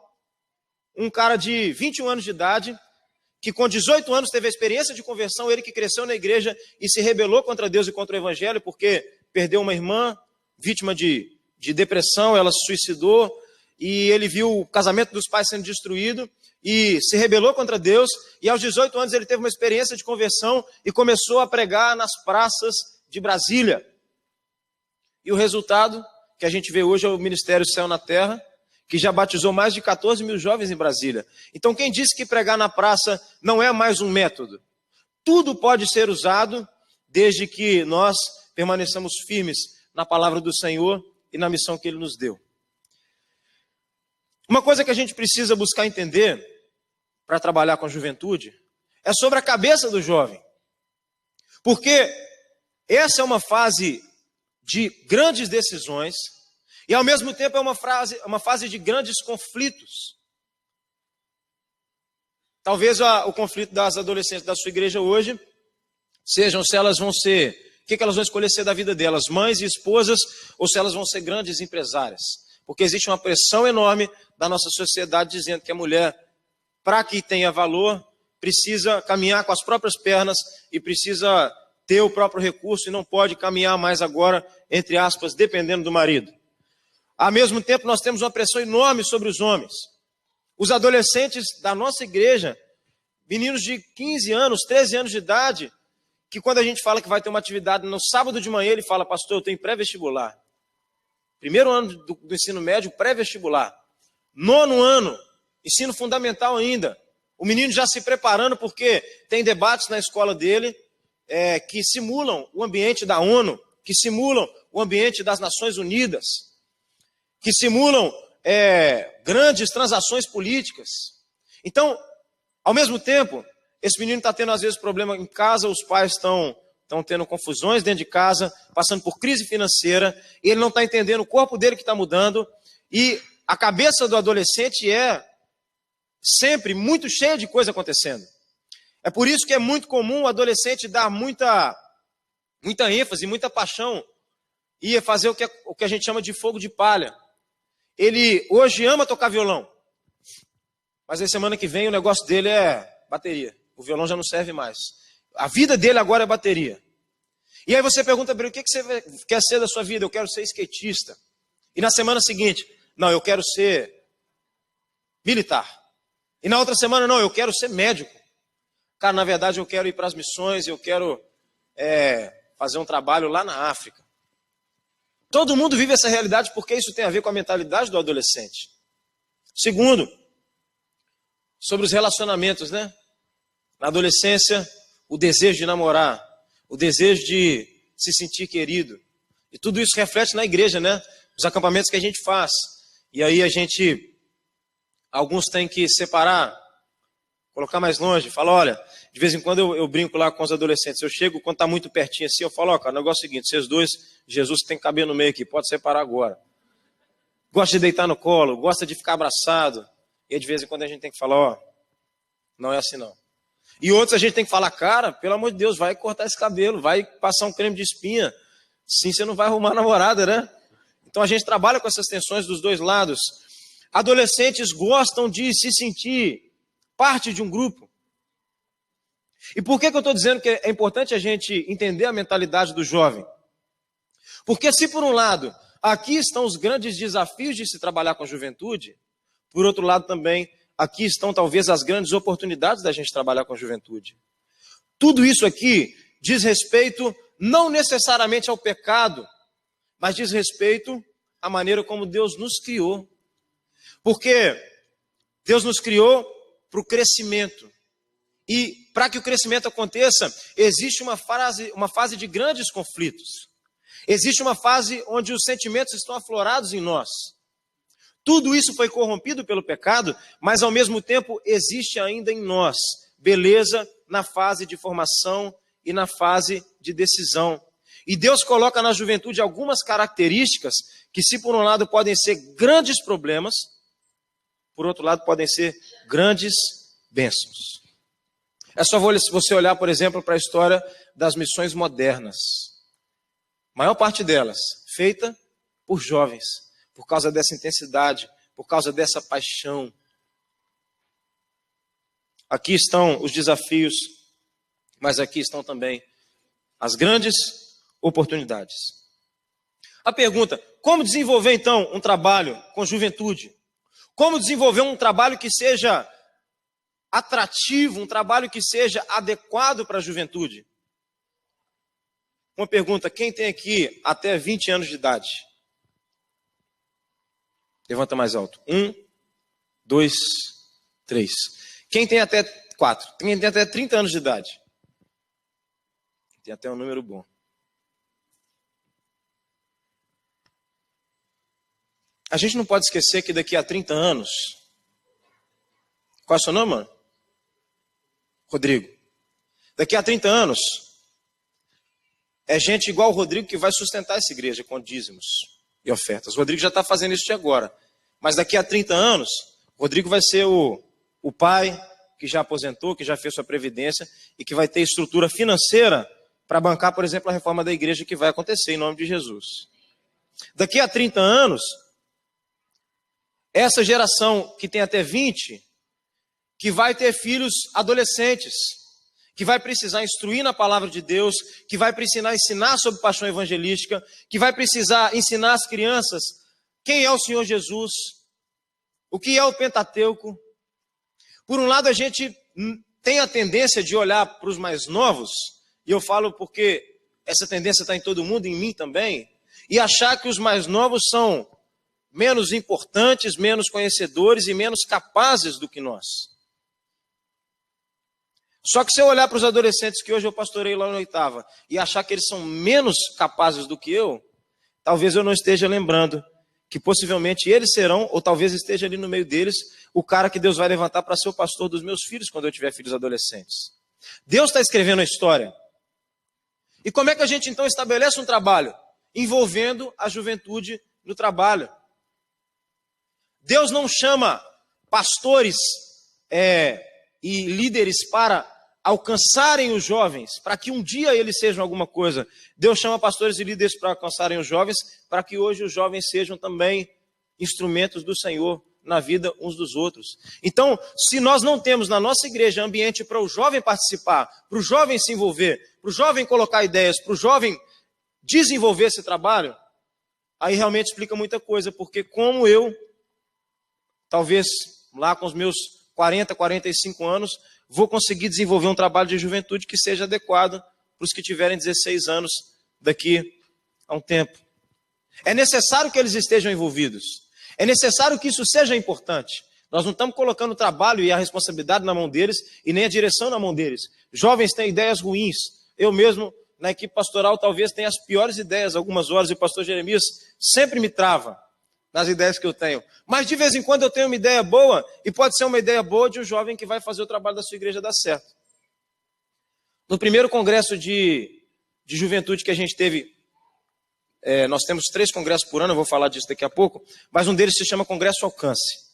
um cara de 21 anos de idade, que com 18 anos teve a experiência de conversão, ele que cresceu na igreja e se rebelou contra Deus e contra o evangelho, porque perdeu uma irmã, vítima de depressão, ela se suicidou, e ele viu o casamento dos pais sendo destruído, e se rebelou contra Deus, e aos 18 anos ele teve uma experiência de conversão, e começou a pregar nas praças de Brasília. E o resultado que a gente vê hoje é o Ministério Céu na Terra, que já batizou mais de 14 mil jovens em Brasília. Então, quem disse que pregar na praça não é mais um método? Tudo pode ser usado, desde que nós permaneçamos firmes na palavra do Senhor e na missão que Ele nos deu. Uma coisa que a gente precisa buscar entender para trabalhar com a juventude é sobre a cabeça do jovem. Porque essa é uma fase de grandes decisões e, ao mesmo tempo, é uma fase de grandes conflitos. Talvez o conflito das adolescentes da sua igreja hoje sejam se elas vão ser, o que elas vão escolher ser da vida delas, mães e esposas, ou se elas vão ser grandes empresárias. Porque existe uma pressão enorme da nossa sociedade dizendo que a mulher, para que tenha valor, precisa caminhar com as próprias pernas e precisa ter o próprio recurso e não pode caminhar mais agora, entre aspas, dependendo do marido. Ao mesmo tempo, nós temos uma pressão enorme sobre os homens. Os adolescentes da nossa igreja, meninos de 15 anos, 13 anos de idade, que quando a gente fala que vai ter uma atividade no sábado de manhã, ele fala, pastor, eu tenho pré-vestibular. Primeiro ano do ensino médio, pré-vestibular. 9º ano, ensino fundamental ainda. O menino já se preparando porque tem debates na escola dele que simulam o ambiente da ONU, que simulam o ambiente das Nações Unidas, que simulam grandes transações políticas. Então, ao mesmo tempo, esse menino está tendo às vezes problema em casa, os pais estão tendo confusões dentro de casa, passando por crise financeira, e ele não está entendendo o corpo dele que está mudando, e a cabeça do adolescente é sempre muito cheia de coisa acontecendo. É por isso que é muito comum o adolescente dar muita ênfase, muita paixão, e fazer o que a gente chama de fogo de palha. Ele hoje ama tocar violão, mas na semana que vem o negócio dele é bateria. O violão já não serve mais. A vida dele agora é bateria. E aí você pergunta para ele, o que você quer ser da sua vida? Eu quero ser skatista. E na semana seguinte, não, eu quero ser militar. E na outra semana, não, eu quero ser médico. Cara, na verdade eu quero ir para as missões, eu quero fazer um trabalho lá na África. Todo mundo vive essa realidade porque isso tem a ver com a mentalidade do adolescente. Segundo, sobre os relacionamentos, né? Na adolescência, o desejo de namorar, o desejo de se sentir querido. E tudo isso reflete na igreja, né? Os acampamentos que a gente faz. E aí alguns têm que separar, colocar mais longe. Fala, olha, de vez em quando eu brinco lá com os adolescentes. Eu chego, quando está muito pertinho assim, eu falo, ó, cara, o negócio é o seguinte, vocês dois, Jesus tem que caber no meio aqui, pode separar agora. Gosta de deitar no colo, gosta de ficar abraçado. E aí, de vez em quando a gente tem que falar, ó, não é assim não. E outros a gente tem que falar, cara, pelo amor de Deus, vai cortar esse cabelo, vai passar um creme de espinha. Sim, você não vai arrumar namorada, né? Então a gente trabalha com essas tensões dos dois lados. Adolescentes gostam de se sentir parte de um grupo. E por que eu estou dizendo que é importante a gente entender a mentalidade do jovem? Porque se por um lado, aqui estão os grandes desafios de se trabalhar com a juventude, por outro lado também, aqui estão talvez as grandes oportunidades da gente trabalhar com a juventude. Tudo isso aqui diz respeito não necessariamente ao pecado, mas diz respeito à maneira como Deus nos criou. Porque Deus nos criou para o crescimento. E para que o crescimento aconteça, existe uma fase de grandes conflitos. Existe uma fase onde os sentimentos estão aflorados em nós. Tudo isso foi corrompido pelo pecado, mas ao mesmo tempo existe ainda em nós beleza na fase de formação e na fase de decisão. E Deus coloca na juventude algumas características que, se por um lado podem ser grandes problemas, por outro lado podem ser grandes bênçãos. É só você olhar, por exemplo, para a história das missões modernas. A maior parte delas feita por jovens, por causa dessa intensidade, por causa dessa paixão. Aqui estão os desafios, mas aqui estão também as grandes oportunidades. A pergunta, como desenvolver então um trabalho com juventude? Como desenvolver um trabalho que seja atrativo, um trabalho que seja adequado para a juventude? Uma pergunta, quem tem aqui até 20 anos de idade? Levanta mais alto. 1, 2, 3. Quem tem até 4? Quem tem até 30 anos de idade? Tem até um número bom. A gente não pode esquecer que daqui a 30 anos... Qual é o seu nome, mano? Rodrigo. Daqui a 30 anos, é gente igual o Rodrigo que vai sustentar essa igreja com dízimos e ofertas. O Rodrigo já está fazendo isso de agora. Mas daqui a 30 anos, o Rodrigo vai ser o pai que já aposentou, que já fez sua previdência e que vai ter estrutura financeira para bancar, por exemplo, a reforma da igreja que vai acontecer em nome de Jesus. Daqui a 30 anos, essa geração que tem até 20, que vai ter filhos adolescentes, que vai precisar instruir na palavra de Deus, que vai precisar ensinar sobre paixão evangelística, que vai precisar ensinar às crianças quem é o Senhor Jesus, o que é o Pentateuco. Por um lado, a gente tem a tendência de olhar para os mais novos, e eu falo porque essa tendência está em todo mundo, em mim também, e achar que os mais novos são menos importantes, menos conhecedores e menos capazes do que nós. Só que se eu olhar para os adolescentes que hoje eu pastorei lá na 8ª e achar que eles são menos capazes do que eu, talvez eu não esteja lembrando que possivelmente eles serão, ou talvez esteja ali no meio deles, o cara que Deus vai levantar para ser o pastor dos meus filhos quando eu tiver filhos adolescentes. Deus está escrevendo a história. E como é que a gente então estabelece um trabalho? Envolvendo a juventude no trabalho. Deus não chama pastores e líderes para alcançarem os jovens, para que um dia eles sejam alguma coisa. Deus chama pastores e líderes para alcançarem os jovens, para que hoje os jovens sejam também instrumentos do Senhor na vida uns dos outros. Então, se nós não temos na nossa igreja ambiente para o jovem participar, para o jovem se envolver, para o jovem colocar ideias, para o jovem desenvolver esse trabalho, aí realmente explica muita coisa, porque como eu, talvez lá com os meus 40, 45 anos, vou conseguir desenvolver um trabalho de juventude que seja adequado para os que tiverem 16 anos daqui a um tempo. É necessário que eles estejam envolvidos. É necessário que isso seja importante. Nós não estamos colocando o trabalho e a responsabilidade na mão deles e nem a direção na mão deles. Jovens têm ideias ruins. Eu mesmo, na equipe pastoral, talvez tenha as piores ideias algumas horas e o pastor Jeremias sempre me trava nas ideias que eu tenho. Mas de vez em quando eu tenho uma ideia boa, e pode ser uma ideia boa de um jovem que vai fazer o trabalho da sua igreja dar certo. No primeiro congresso de juventude que a gente teve, nós temos 3 congressos por ano, eu vou falar disso daqui a pouco, mas um deles se chama Congresso Alcance.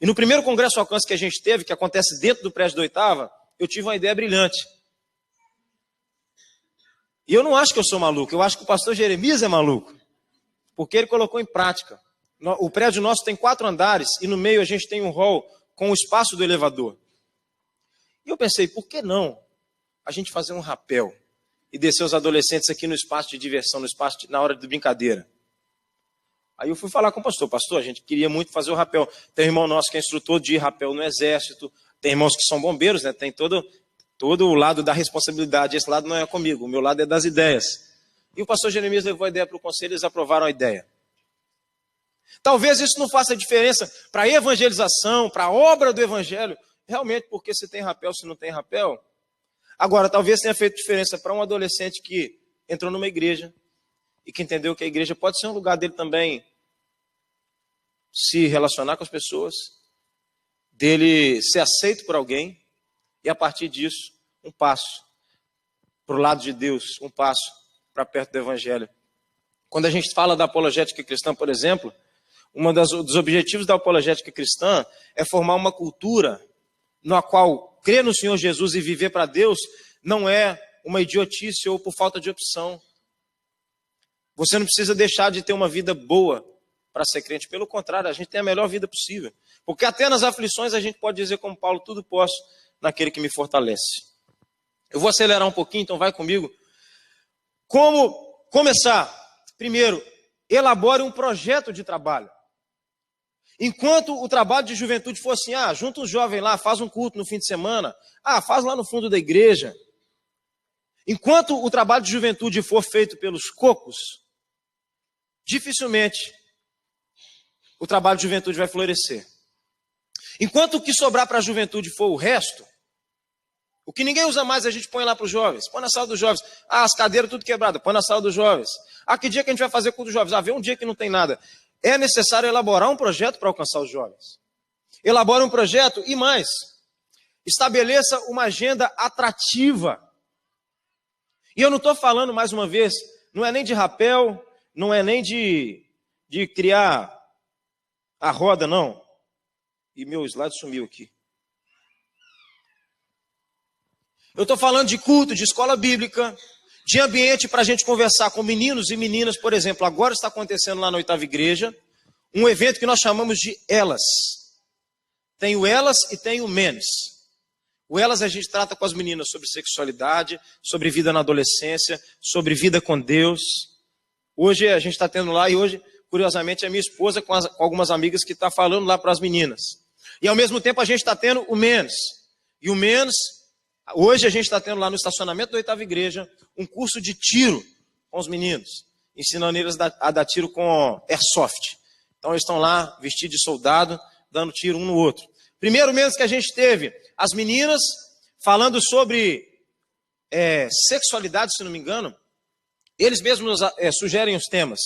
E no primeiro Congresso Alcance que a gente teve, que acontece dentro do prédio da 8ª, eu tive uma ideia brilhante. E eu não acho que eu sou maluco, eu acho que o pastor Jeremias é maluco, porque ele colocou em prática. O prédio nosso tem 4 andares e no meio a gente tem um hall com o espaço do elevador. E eu pensei, por que não a gente fazer um rapel e descer os adolescentes aqui no espaço de diversão, na hora de brincadeira? Aí eu fui falar com o pastor, a gente queria muito fazer o rapel. Tem um irmão nosso que é instrutor de rapel no exército, tem irmãos que são bombeiros, né? Tem todo o lado da responsabilidade, esse lado não é comigo, o meu lado é das ideias. E o pastor Jeremias levou a ideia para o conselho e eles aprovaram a ideia. Talvez isso não faça diferença para a evangelização, para a obra do evangelho, realmente porque se tem rapel, se não tem rapel. Agora, talvez tenha feito diferença para um adolescente que entrou numa igreja e que entendeu que a igreja pode ser um lugar dele também se relacionar com as pessoas, dele ser aceito por alguém e a partir disso, um passo para o lado de Deus, um passo para perto do evangelho. Quando a gente fala da apologética cristã, por exemplo, dos objetivos da apologética cristã é formar uma cultura na qual crer no Senhor Jesus e viver para Deus não é uma idiotice ou por falta de opção. Você não precisa deixar de ter uma vida boa para ser crente. Pelo contrário, a gente tem a melhor vida possível. Porque até nas aflições a gente pode dizer como Paulo, tudo posso naquele que me fortalece. Eu vou acelerar um pouquinho, então vai comigo. Como começar? Primeiro, elabore um projeto de trabalho. Enquanto o trabalho de juventude for assim, junta um jovem lá, faz um culto no fim de semana, faz lá no fundo da igreja. Enquanto o trabalho de juventude for feito pelos cocos, dificilmente o trabalho de juventude vai florescer. Enquanto o que sobrar para a juventude for o resto, o que ninguém usa mais a gente põe lá para os jovens. Põe na sala dos jovens. Ah, as cadeiras tudo quebradas, põe na sala dos jovens. Ah, que dia que a gente vai fazer culto dos jovens? Ah, vê um dia que não tem nada. É necessário elaborar um projeto para alcançar os jovens. Elabora um projeto e mais, estabeleça uma agenda atrativa. E eu não estou falando, mais uma vez, não é nem de rapel, não é nem de criar a roda, não. E meu slide sumiu aqui. Eu estou falando de culto, de escola bíblica, de ambiente para a gente conversar com meninos e meninas. Por exemplo, agora está acontecendo lá na 8ª Igreja, um evento que nós chamamos de Elas. Tem o Elas e tem o Menos. O Elas a gente trata com as meninas sobre sexualidade, sobre vida na adolescência, sobre vida com Deus. Hoje a gente está tendo lá, e hoje, curiosamente, a minha esposa com algumas amigas que está falando lá para as meninas. E ao mesmo tempo a gente está tendo o Menos. E o Menos, hoje a gente está tendo lá no estacionamento da 8ª Igreja, um curso de tiro com os meninos, ensinando eles a dar tiro com airsoft. Então eles estão lá, vestidos de soldado, dando tiro um no outro. Primeiro Menos que a gente teve, as meninas falando sobre sexualidade, se não me engano, eles mesmos sugerem os temas.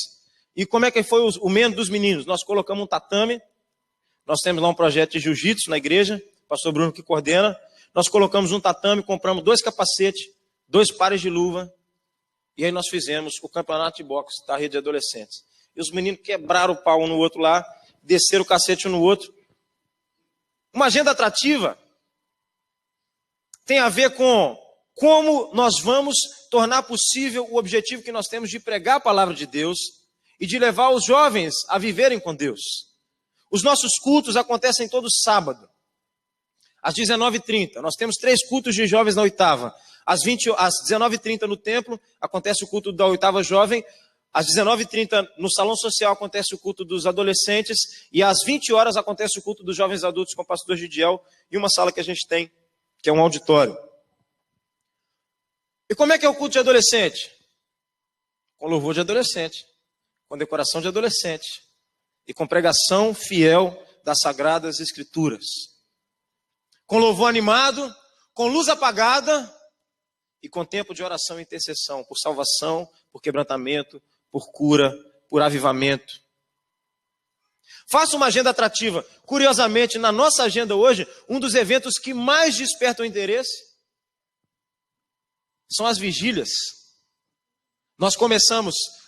E como é que foi o Menos dos meninos? Nós colocamos um tatame, nós temos lá um projeto de jiu-jitsu na igreja, o pastor Bruno que coordena, nós colocamos um tatame, compramos 2 capacetes, 2 pares de luva, e aí nós fizemos o campeonato de boxe da rede de adolescentes. E os meninos quebraram o pau um no outro lá, desceram o cacete um no outro. Uma agenda atrativa tem a ver com como nós vamos tornar possível o objetivo que nós temos de pregar a palavra de Deus e de levar os jovens a viverem com Deus. Os nossos cultos acontecem todo sábado, às 19h30. Nós temos 3 cultos de jovens na 8ª. Às 19h30 no templo acontece o culto da 8ª jovem. Às 19h30 no salão social acontece o culto dos adolescentes. E às 20 horas acontece o culto dos jovens adultos com o pastor Gidiel e uma sala que a gente tem, que é um auditório. E como é que é o culto de adolescente? Com louvor de adolescente, com decoração de adolescente e com pregação fiel das Sagradas Escrituras. Com louvor animado, com luz apagada e com tempo de oração e intercessão, por salvação, por quebrantamento, por cura, por avivamento. Faça uma agenda atrativa. Curiosamente, na nossa agenda hoje, um dos eventos que mais despertam interesse são as vigílias. Nós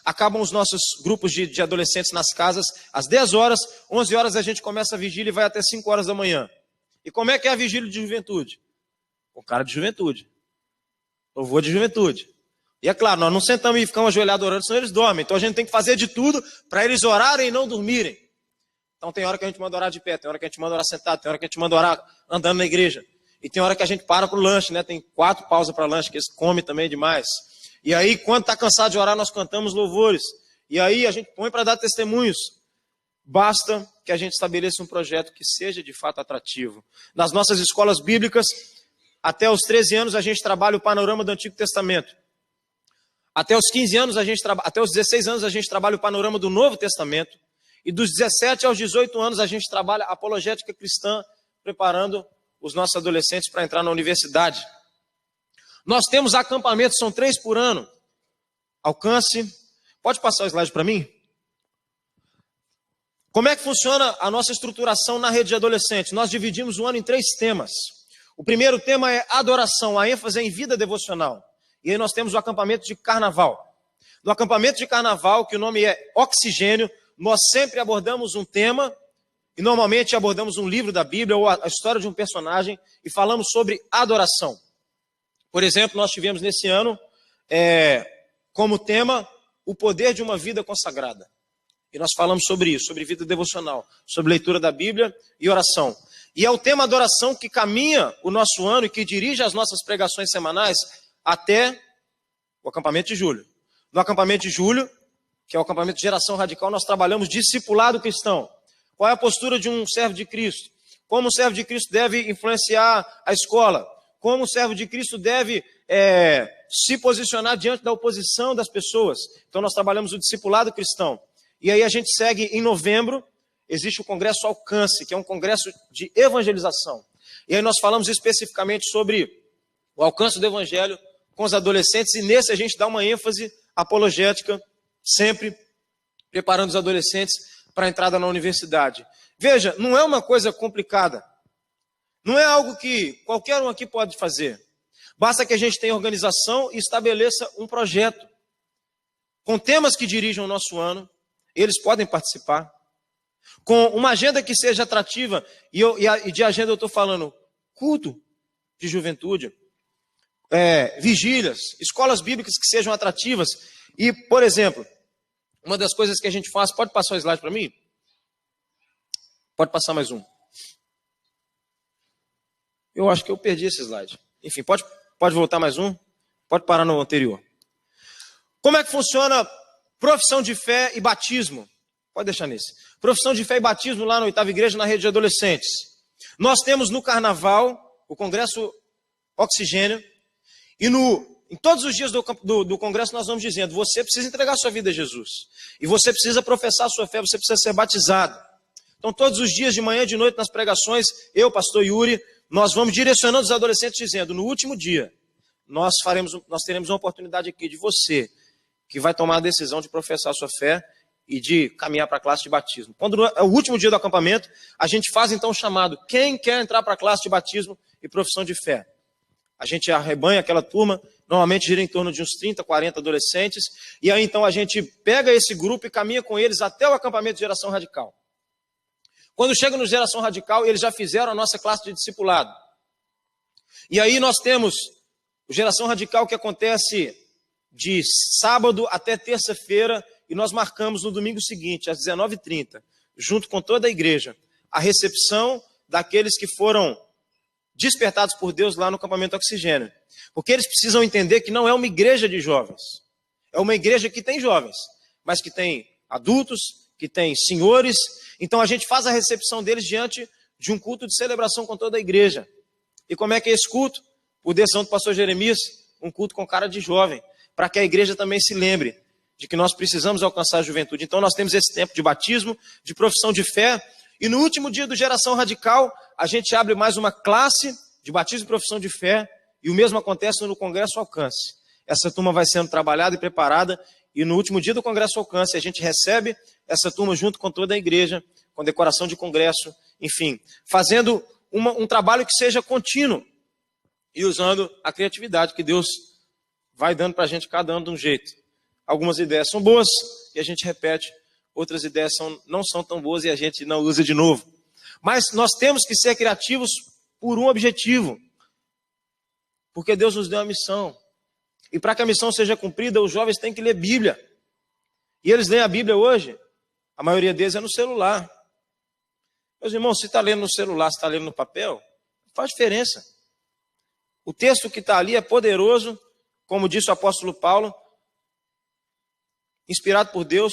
acabam os nossos grupos de adolescentes nas casas, às 10 horas, 11 horas a gente começa a vigília e vai até 5 horas da manhã. E como é que é a vigília de juventude? Com cara de juventude. Louvor de juventude. E é claro, nós não sentamos e ficamos ajoelhados orando, senão eles dormem. Então a gente tem que fazer de tudo para eles orarem e não dormirem. Então tem hora que a gente manda orar de pé, tem hora que a gente manda orar sentado, tem hora que a gente manda orar andando na igreja. E tem hora que a gente para para o lanche, né? Tem 4 pausas para lanche, que eles comem também demais. E aí, quando está cansado de orar, nós cantamos louvores. E aí a gente põe para dar testemunhos. Basta que a gente estabeleça um projeto que seja de fato atrativo. Nas nossas escolas bíblicas, até os 13 anos a gente trabalha o panorama do Antigo Testamento. Até os 15 anos até os 16 anos a gente trabalha o panorama do Novo Testamento. E dos 17 aos 18 anos a gente trabalha a apologética cristã, preparando os nossos adolescentes para entrar na universidade. Nós temos acampamentos, são 3 por ano. Alcance. Pode passar o slide para mim? Como é que funciona a nossa estruturação na rede de adolescentes? Nós dividimos o ano em 3 temas. O primeiro tema é adoração, a ênfase é em vida devocional. E aí nós temos o acampamento de carnaval. No acampamento de carnaval, que o nome é Oxigênio, nós sempre abordamos um tema, e normalmente abordamos um livro da Bíblia ou a história de um personagem e falamos sobre adoração. Por exemplo, nós tivemos nesse ano como tema o poder de uma vida consagrada. E nós falamos sobre isso, sobre vida devocional, sobre leitura da Bíblia e oração. E é o tema adoração que caminha o nosso ano e que dirige as nossas pregações semanais até o acampamento de julho. No acampamento de julho, que é o acampamento de geração radical, nós trabalhamos discipulado cristão. Qual é a postura de um servo de Cristo? Como o servo de Cristo deve influenciar a escola? Como o servo de Cristo deve se posicionar diante da oposição das pessoas? Então nós trabalhamos o discipulado cristão. E aí a gente segue em novembro, existe o Congresso Alcance, que é um congresso de evangelização. E aí nós falamos especificamente sobre o alcance do evangelho com os adolescentes, e nesse a gente dá uma ênfase apologética, sempre preparando os adolescentes para a entrada na universidade. Veja, não é uma coisa complicada. Não é algo que qualquer um aqui pode fazer. Basta que a gente tenha organização e estabeleça um projeto com temas que dirijam o nosso ano. Eles podem participar. Com uma agenda que seja atrativa, e de agenda eu estou falando culto de juventude, vigílias, escolas bíblicas que sejam atrativas. E, por exemplo, uma das coisas que a gente faz, pode passar o slide para mim? Pode passar mais um. Eu acho que eu perdi esse slide. Enfim, pode voltar mais um? Pode parar no anterior. Como é que funciona profissão de fé e batismo? Pode deixar nesse. Profissão de fé e batismo lá na 8ª Igreja, na rede de adolescentes. Nós temos no Carnaval o Congresso Oxigênio. E em todos os dias do Congresso nós vamos dizendo: você precisa entregar sua vida a Jesus. E você precisa professar a sua fé, você precisa ser batizado. Então todos os dias, de manhã e de noite, nas pregações, eu, pastor Yuri, nós vamos direcionando os adolescentes dizendo: no último dia, nós teremos uma oportunidade aqui de você, que vai tomar a decisão de professar a sua fé e de caminhar para a classe de batismo. Quando é o último dia do acampamento, a gente faz então o chamado: quem quer entrar para a classe de batismo e profissão de fé? A gente arrebanha aquela turma, normalmente gira em torno de uns 30, 40 adolescentes, e aí então a gente pega esse grupo e caminha com eles até o acampamento de Geração Radical. Quando chega no Geração Radical, eles já fizeram a nossa classe de discipulado. E aí nós temos o Geração Radical que acontece de sábado até terça-feira, e nós marcamos no domingo seguinte, às 19h30, junto com toda a igreja, a recepção daqueles que foram despertados por Deus lá no acampamento Oxigênio. Porque eles precisam entender que não é uma igreja de jovens. É uma igreja que tem jovens, mas que tem adultos, que tem senhores. Então a gente faz a recepção deles diante de um culto de celebração com toda a igreja. E como é que é esse culto? Por decisão do pastor Jeremias, um culto com cara de jovem, para que a igreja também se lembre de que nós precisamos alcançar a juventude. Então nós temos esse tempo de batismo, de profissão de fé, e no último dia do Geração Radical, a gente abre mais uma classe de batismo e profissão de fé, e o mesmo acontece no Congresso Alcance. Essa turma vai sendo trabalhada e preparada, e no último dia do Congresso Alcance, a gente recebe essa turma junto com toda a igreja, com decoração de congresso, enfim, fazendo um trabalho que seja contínuo, e usando a criatividade que Deus vai dando para a gente, cada ano de um jeito. Algumas ideias são boas, e a gente repete. Outras ideias não são tão boas e a gente não usa de novo. Mas nós temos que ser criativos por um objetivo. Porque Deus nos deu uma missão. E para que a missão seja cumprida, os jovens têm que ler Bíblia. E eles leem a Bíblia hoje, a maioria deles é no celular. Meus irmãos, se está lendo no celular, se está lendo no papel, faz diferença. O texto que está ali é poderoso, como disse o apóstolo Paulo, inspirado por Deus,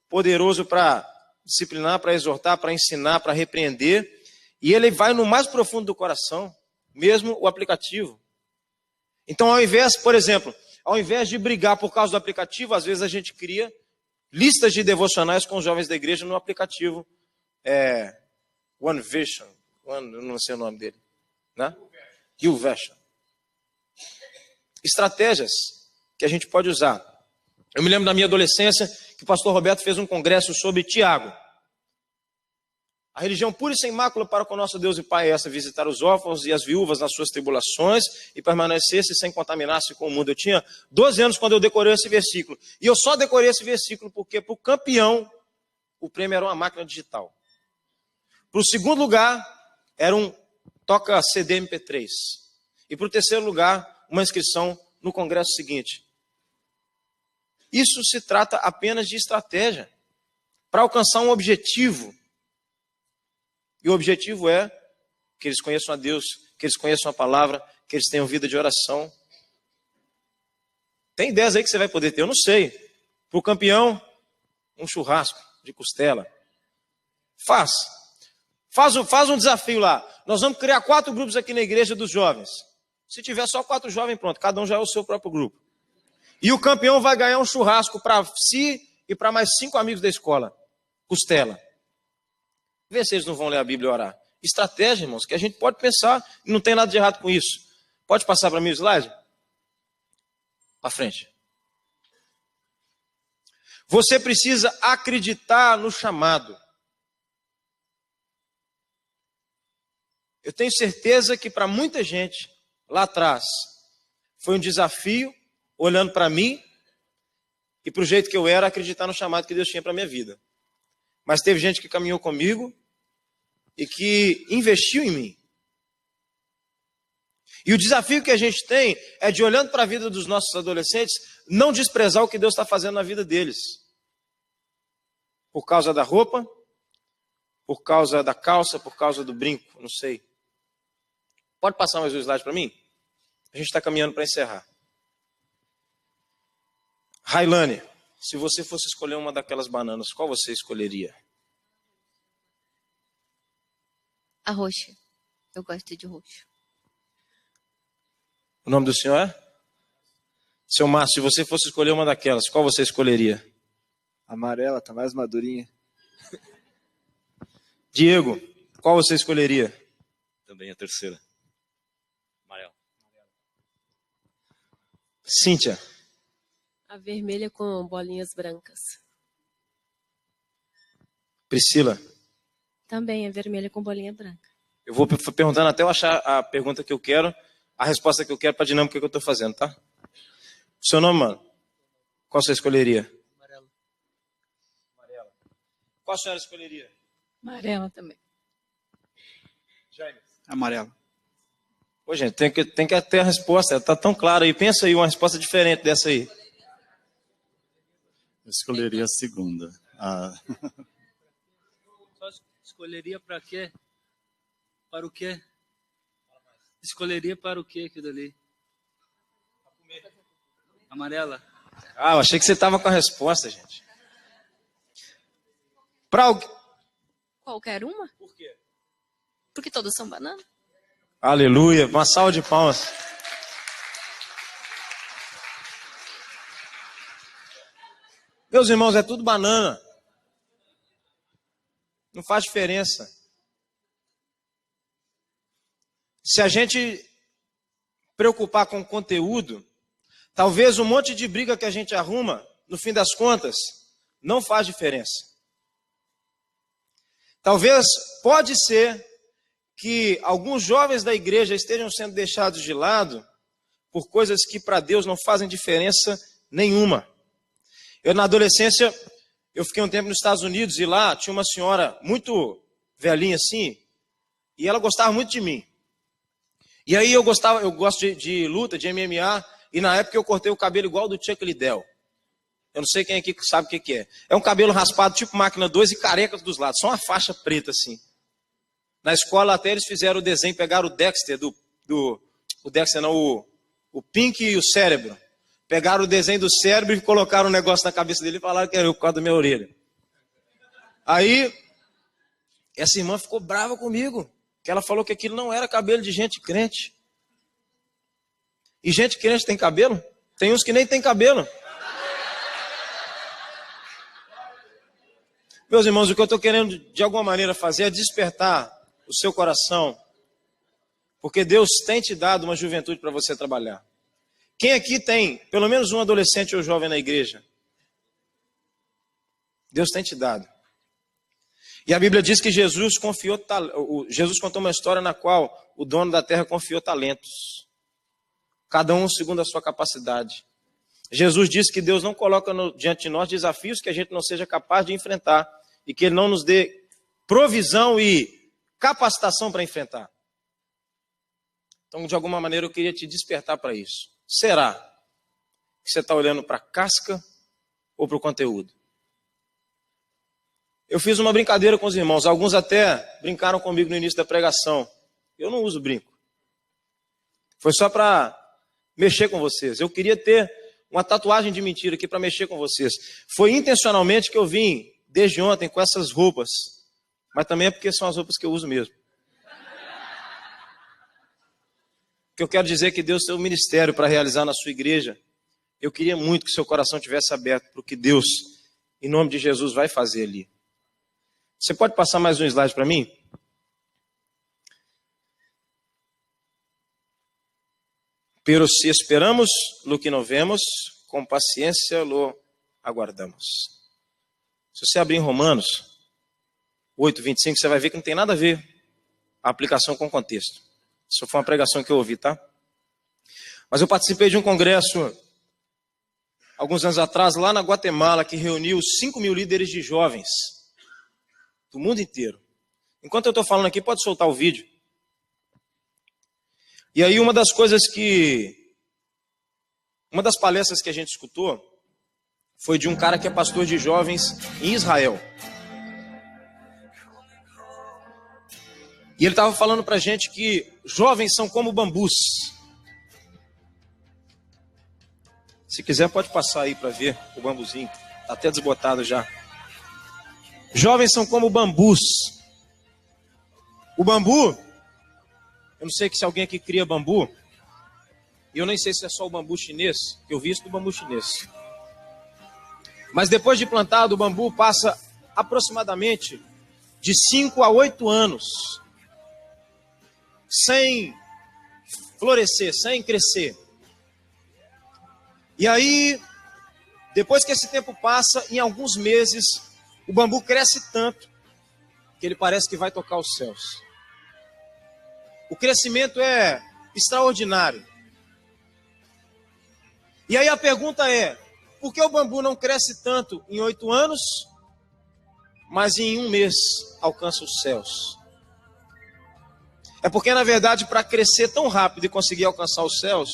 poderoso para disciplinar, para exortar, para ensinar, para repreender. E ele vai no mais profundo do coração, mesmo o aplicativo. Então, ao invés, por exemplo, ao invés de brigar por causa do aplicativo, às vezes a gente cria listas de devocionais com os jovens da igreja no aplicativo One Vision, eu não sei o nome dele, né? YouVersion. Estratégias que a gente pode usar. Eu me lembro da minha adolescência que o pastor Roberto fez um congresso sobre Tiago. A religião pura e sem mácula para com nosso Deus e Pai é essa: visitar os órfãos e as viúvas nas suas tribulações e permanecer-se sem contaminar-se com o mundo. Eu tinha 12 anos quando eu decorei esse versículo. E eu só decorei esse versículo porque para o campeão o prêmio era uma máquina digital. Para o segundo lugar era um toca CD MP3. E para o terceiro lugar, uma inscrição no congresso seguinte. Isso se trata apenas de estratégia para alcançar um objetivo. E o objetivo é que eles conheçam a Deus, que eles conheçam a palavra, que eles tenham vida de oração. Tem ideias aí que você vai poder ter, eu não sei. Para o campeão, um churrasco de costela. Faz um desafio lá. Nós vamos criar 4 grupos aqui na igreja dos jovens. Se tiver só 4 jovens, pronto, cada um já é o seu próprio grupo. E o campeão vai ganhar um churrasco para si e para mais 5 amigos da escola. Costela. Vê se eles não vão ler a Bíblia e orar. Estratégia, irmãos, que a gente pode pensar e não tem nada de errado com isso. Pode passar para mim o slide? Para frente. Você precisa acreditar no chamado. Eu tenho certeza que para muita gente lá atrás foi um desafio, olhando para mim e para o jeito que eu era, acreditar no chamado que Deus tinha para a minha vida. Mas teve gente que caminhou comigo e que investiu em mim. E o desafio que a gente tem é de, olhando para a vida dos nossos adolescentes, não desprezar o que Deus está fazendo na vida deles. Por causa da roupa, por causa da calça, por causa do brinco, não sei. Pode passar mais um slide para mim? A gente está caminhando para encerrar. Railane, se você fosse escolher uma daquelas bananas, qual você escolheria? A roxa. Eu gosto de roxo. O nome do senhor é? Seu Márcio, se você fosse escolher uma daquelas, qual você escolheria? Amarela, tá mais madurinha. Diego, qual você escolheria? Também a terceira. Amarela. Cíntia. A vermelha com bolinhas brancas. Priscila. Também é vermelha com bolinha branca. Eu vou perguntando até eu achar a pergunta que eu quero, a resposta que eu quero para a dinâmica que eu estou fazendo, tá? O seu nome, mano? Qual você escolheria? Amarela. Amarela. Qual a senhora escolheria? Amarela também. Jaime. Amarela. Ô, gente, tem que ter a resposta. Está tão clara aí. Pensa aí uma resposta diferente dessa aí. Eu escolheria a segunda. Só escolheria para quê? Para o quê? Escolheria para o quê aquilo ali? Amarela. Ah, eu achei que você estava com a resposta, gente. Para alguém. Qualquer uma? Por quê? Porque todas são banana. Aleluia. Uma salva de palmas. Meus irmãos, é tudo banana. Não faz diferença. Se a gente preocupar com o conteúdo, talvez um monte de briga que a gente arruma, no fim das contas, não faz diferença. Talvez, pode ser que alguns jovens da igreja estejam sendo deixados de lado por coisas que para Deus não fazem diferença nenhuma. Eu, na adolescência, eu fiquei um tempo nos Estados Unidos e lá tinha uma senhora muito velhinha assim, e ela gostava muito de mim. E aí eu gosto de luta, de MMA, e na época eu cortei o cabelo igual do Chuck Liddell. Eu não sei quem aqui sabe o que é. É um cabelo raspado tipo máquina 2 e careca dos lados, só uma faixa preta assim. Na escola até eles fizeram o desenho, pegaram o Dexter, o Dexter não, o Pink e o Cérebro. Pegaram o desenho do cérebro e colocaram um negócio na cabeça dele e falaram que era eu por causa da minha orelha. Aí, essa irmã ficou brava comigo, que ela falou que aquilo não era cabelo de gente crente. E gente crente tem cabelo? Tem uns que nem tem cabelo. Meus irmãos, o que eu estou querendo de alguma maneira fazer é despertar o seu coração, porque Deus tem te dado uma juventude para você trabalhar. Quem aqui tem pelo menos um adolescente ou jovem na igreja? Deus tem te dado. E a Bíblia diz que Jesus contou uma história na qual o dono da terra confiou talentos. Cada um segundo a sua capacidade. Jesus disse que Deus não coloca diante de nós desafios que a gente não seja capaz de enfrentar e que Ele não nos dê provisão e capacitação para enfrentar. Então, de alguma maneira, eu queria te despertar para isso. Será que você está olhando para a casca ou para o conteúdo? Eu fiz uma brincadeira com os irmãos. Alguns até brincaram comigo no início da pregação. Eu não uso brinco. Foi só para mexer com vocês. Eu queria ter uma tatuagem de mentira aqui para mexer com vocês. Foi intencionalmente que eu vim desde ontem com essas roupas. Mas também é porque são as roupas que eu uso mesmo. Que eu quero dizer que Deus tem um ministério para realizar na sua igreja. Eu queria muito que seu coração tivesse aberto para o que Deus, em nome de Jesus, vai fazer ali. Você pode passar mais um slide para mim? Pero se esperamos lo que não vemos, com paciência lo aguardamos. Se você abrir em Romanos 8:25, você vai ver que não tem nada a ver a aplicação com o contexto. Isso foi uma pregação que eu ouvi, tá? Mas eu participei de um congresso alguns anos atrás, lá na Guatemala, que reuniu 5.000 líderes de jovens do mundo inteiro. Enquanto eu estou falando aqui, pode soltar o vídeo. E aí uma das palestras que a gente escutou foi de um cara que é pastor de jovens em Israel. E ele estava falando para a gente que jovens são como bambus. Se quiser pode passar aí para ver o bambuzinho. Está até desbotado já. Jovens são como bambus. O bambu, eu não sei se alguém aqui cria bambu. E eu nem sei se é só o bambu chinês, que eu vi isso do bambu chinês. Mas depois de plantado, o bambu passa aproximadamente de 5 a 8 anos sem florescer, sem crescer. E aí, depois que esse tempo passa, em alguns meses, o bambu cresce tanto que ele parece que vai tocar os céus. O crescimento é extraordinário. E aí a pergunta é, por que o bambu não cresce tanto em 8 anos, mas em 1 mês alcança os céus? É porque, na verdade, para crescer tão rápido e conseguir alcançar os céus,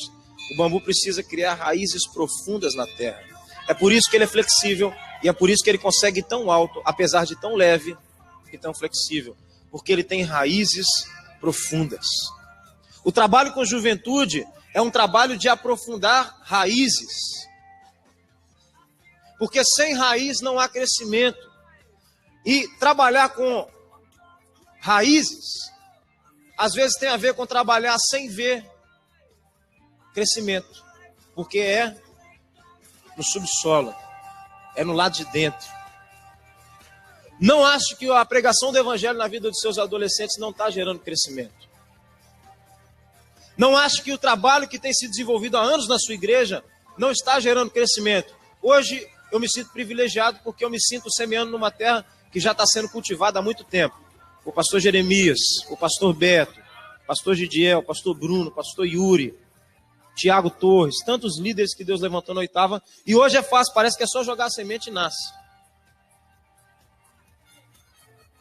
o bambu precisa criar raízes profundas na terra. É por isso que ele é flexível e é por isso que ele consegue ir tão alto, apesar de tão leve e tão flexível. Porque ele tem raízes profundas. O trabalho com juventude é um trabalho de aprofundar raízes. Porque sem raiz não há crescimento. E trabalhar com raízes, às vezes tem a ver com trabalhar sem ver crescimento. Porque é no subsolo, é no lado de dentro. Não acho que a pregação do evangelho na vida dos seus adolescentes não está gerando crescimento. Não acho que o trabalho que tem sido desenvolvido há anos na sua igreja não está gerando crescimento. Hoje eu me sinto privilegiado porque eu me sinto semeando numa terra que já está sendo cultivada há muito tempo. O pastor Jeremias, o pastor Beto, o pastor Gidiel, o pastor Bruno, o pastor Yuri, Tiago Torres, tantos líderes que Deus levantou na 8ª. E hoje é fácil, parece que é só jogar a semente e nasce.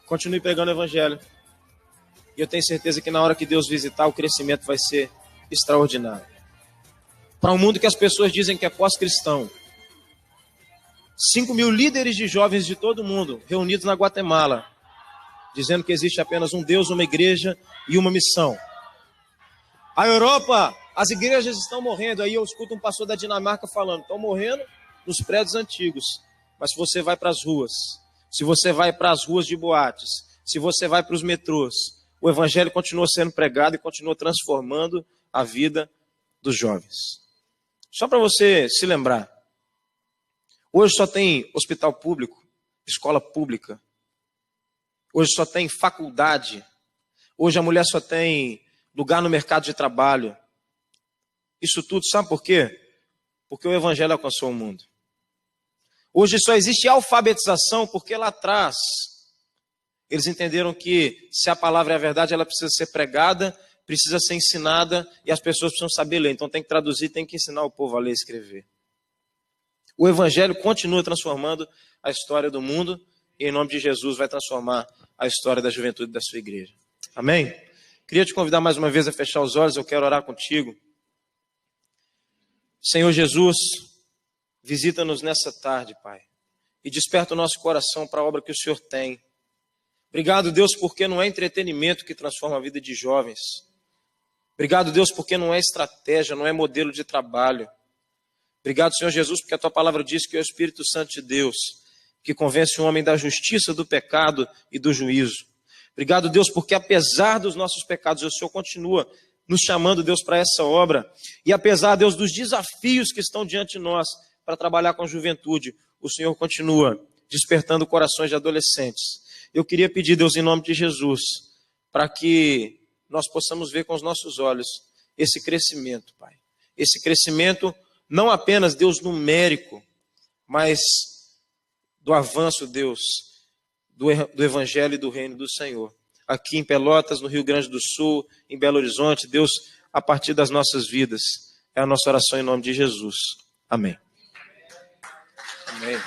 Continue pregando o evangelho. E eu tenho certeza que na hora que Deus visitar, o crescimento vai ser extraordinário. Para um mundo que as pessoas dizem que é pós-cristão. 5.000 líderes de jovens de todo mundo reunidos na Guatemala, dizendo que existe apenas um Deus, uma igreja e uma missão. A Europa, as igrejas estão morrendo. Aí eu escuto um pastor da Dinamarca falando, estão morrendo nos prédios antigos. Mas se você vai para as ruas, se você vai para as ruas de boates, se você vai para os metrôs, o evangelho continua sendo pregado e continua transformando a vida dos jovens. Só para você se lembrar, hoje só tem hospital público, escola pública. Hoje só tem faculdade. Hoje a mulher só tem lugar no mercado de trabalho. Isso tudo, sabe por quê? Porque o evangelho alcançou o mundo. Hoje só existe alfabetização porque lá atrás eles entenderam que se a palavra é a verdade, ela precisa ser pregada, precisa ser ensinada e as pessoas precisam saber ler. Então tem que traduzir, tem que ensinar o povo a ler e escrever. O evangelho continua transformando a história do mundo e em nome de Jesus vai transformar a história da juventude da sua igreja. Amém? Queria te convidar mais uma vez a fechar os olhos, eu quero orar contigo. Senhor Jesus, visita-nos nessa tarde, Pai, e desperta o nosso coração para a obra que o Senhor tem. Obrigado, Deus, porque não é entretenimento que transforma a vida de jovens. Obrigado, Deus, porque não é estratégia, não é modelo de trabalho. Obrigado, Senhor Jesus, porque a Tua palavra diz que é o Espírito Santo de Deus que convence o homem da justiça, do pecado e do juízo. Obrigado, Deus, porque apesar dos nossos pecados, o Senhor continua nos chamando, Deus, para essa obra. E apesar, Deus, dos desafios que estão diante de nós para trabalhar com a juventude, o Senhor continua despertando corações de adolescentes. Eu queria pedir, Deus, em nome de Jesus, para que nós possamos ver com os nossos olhos esse crescimento, Pai. Esse crescimento não apenas, Deus, numérico, mas do avanço, Deus, do Evangelho e do Reino do Senhor. Aqui em Pelotas, no Rio Grande do Sul, em Belo Horizonte, Deus, a partir das nossas vidas. É a nossa oração em nome de Jesus. Amém. Amém.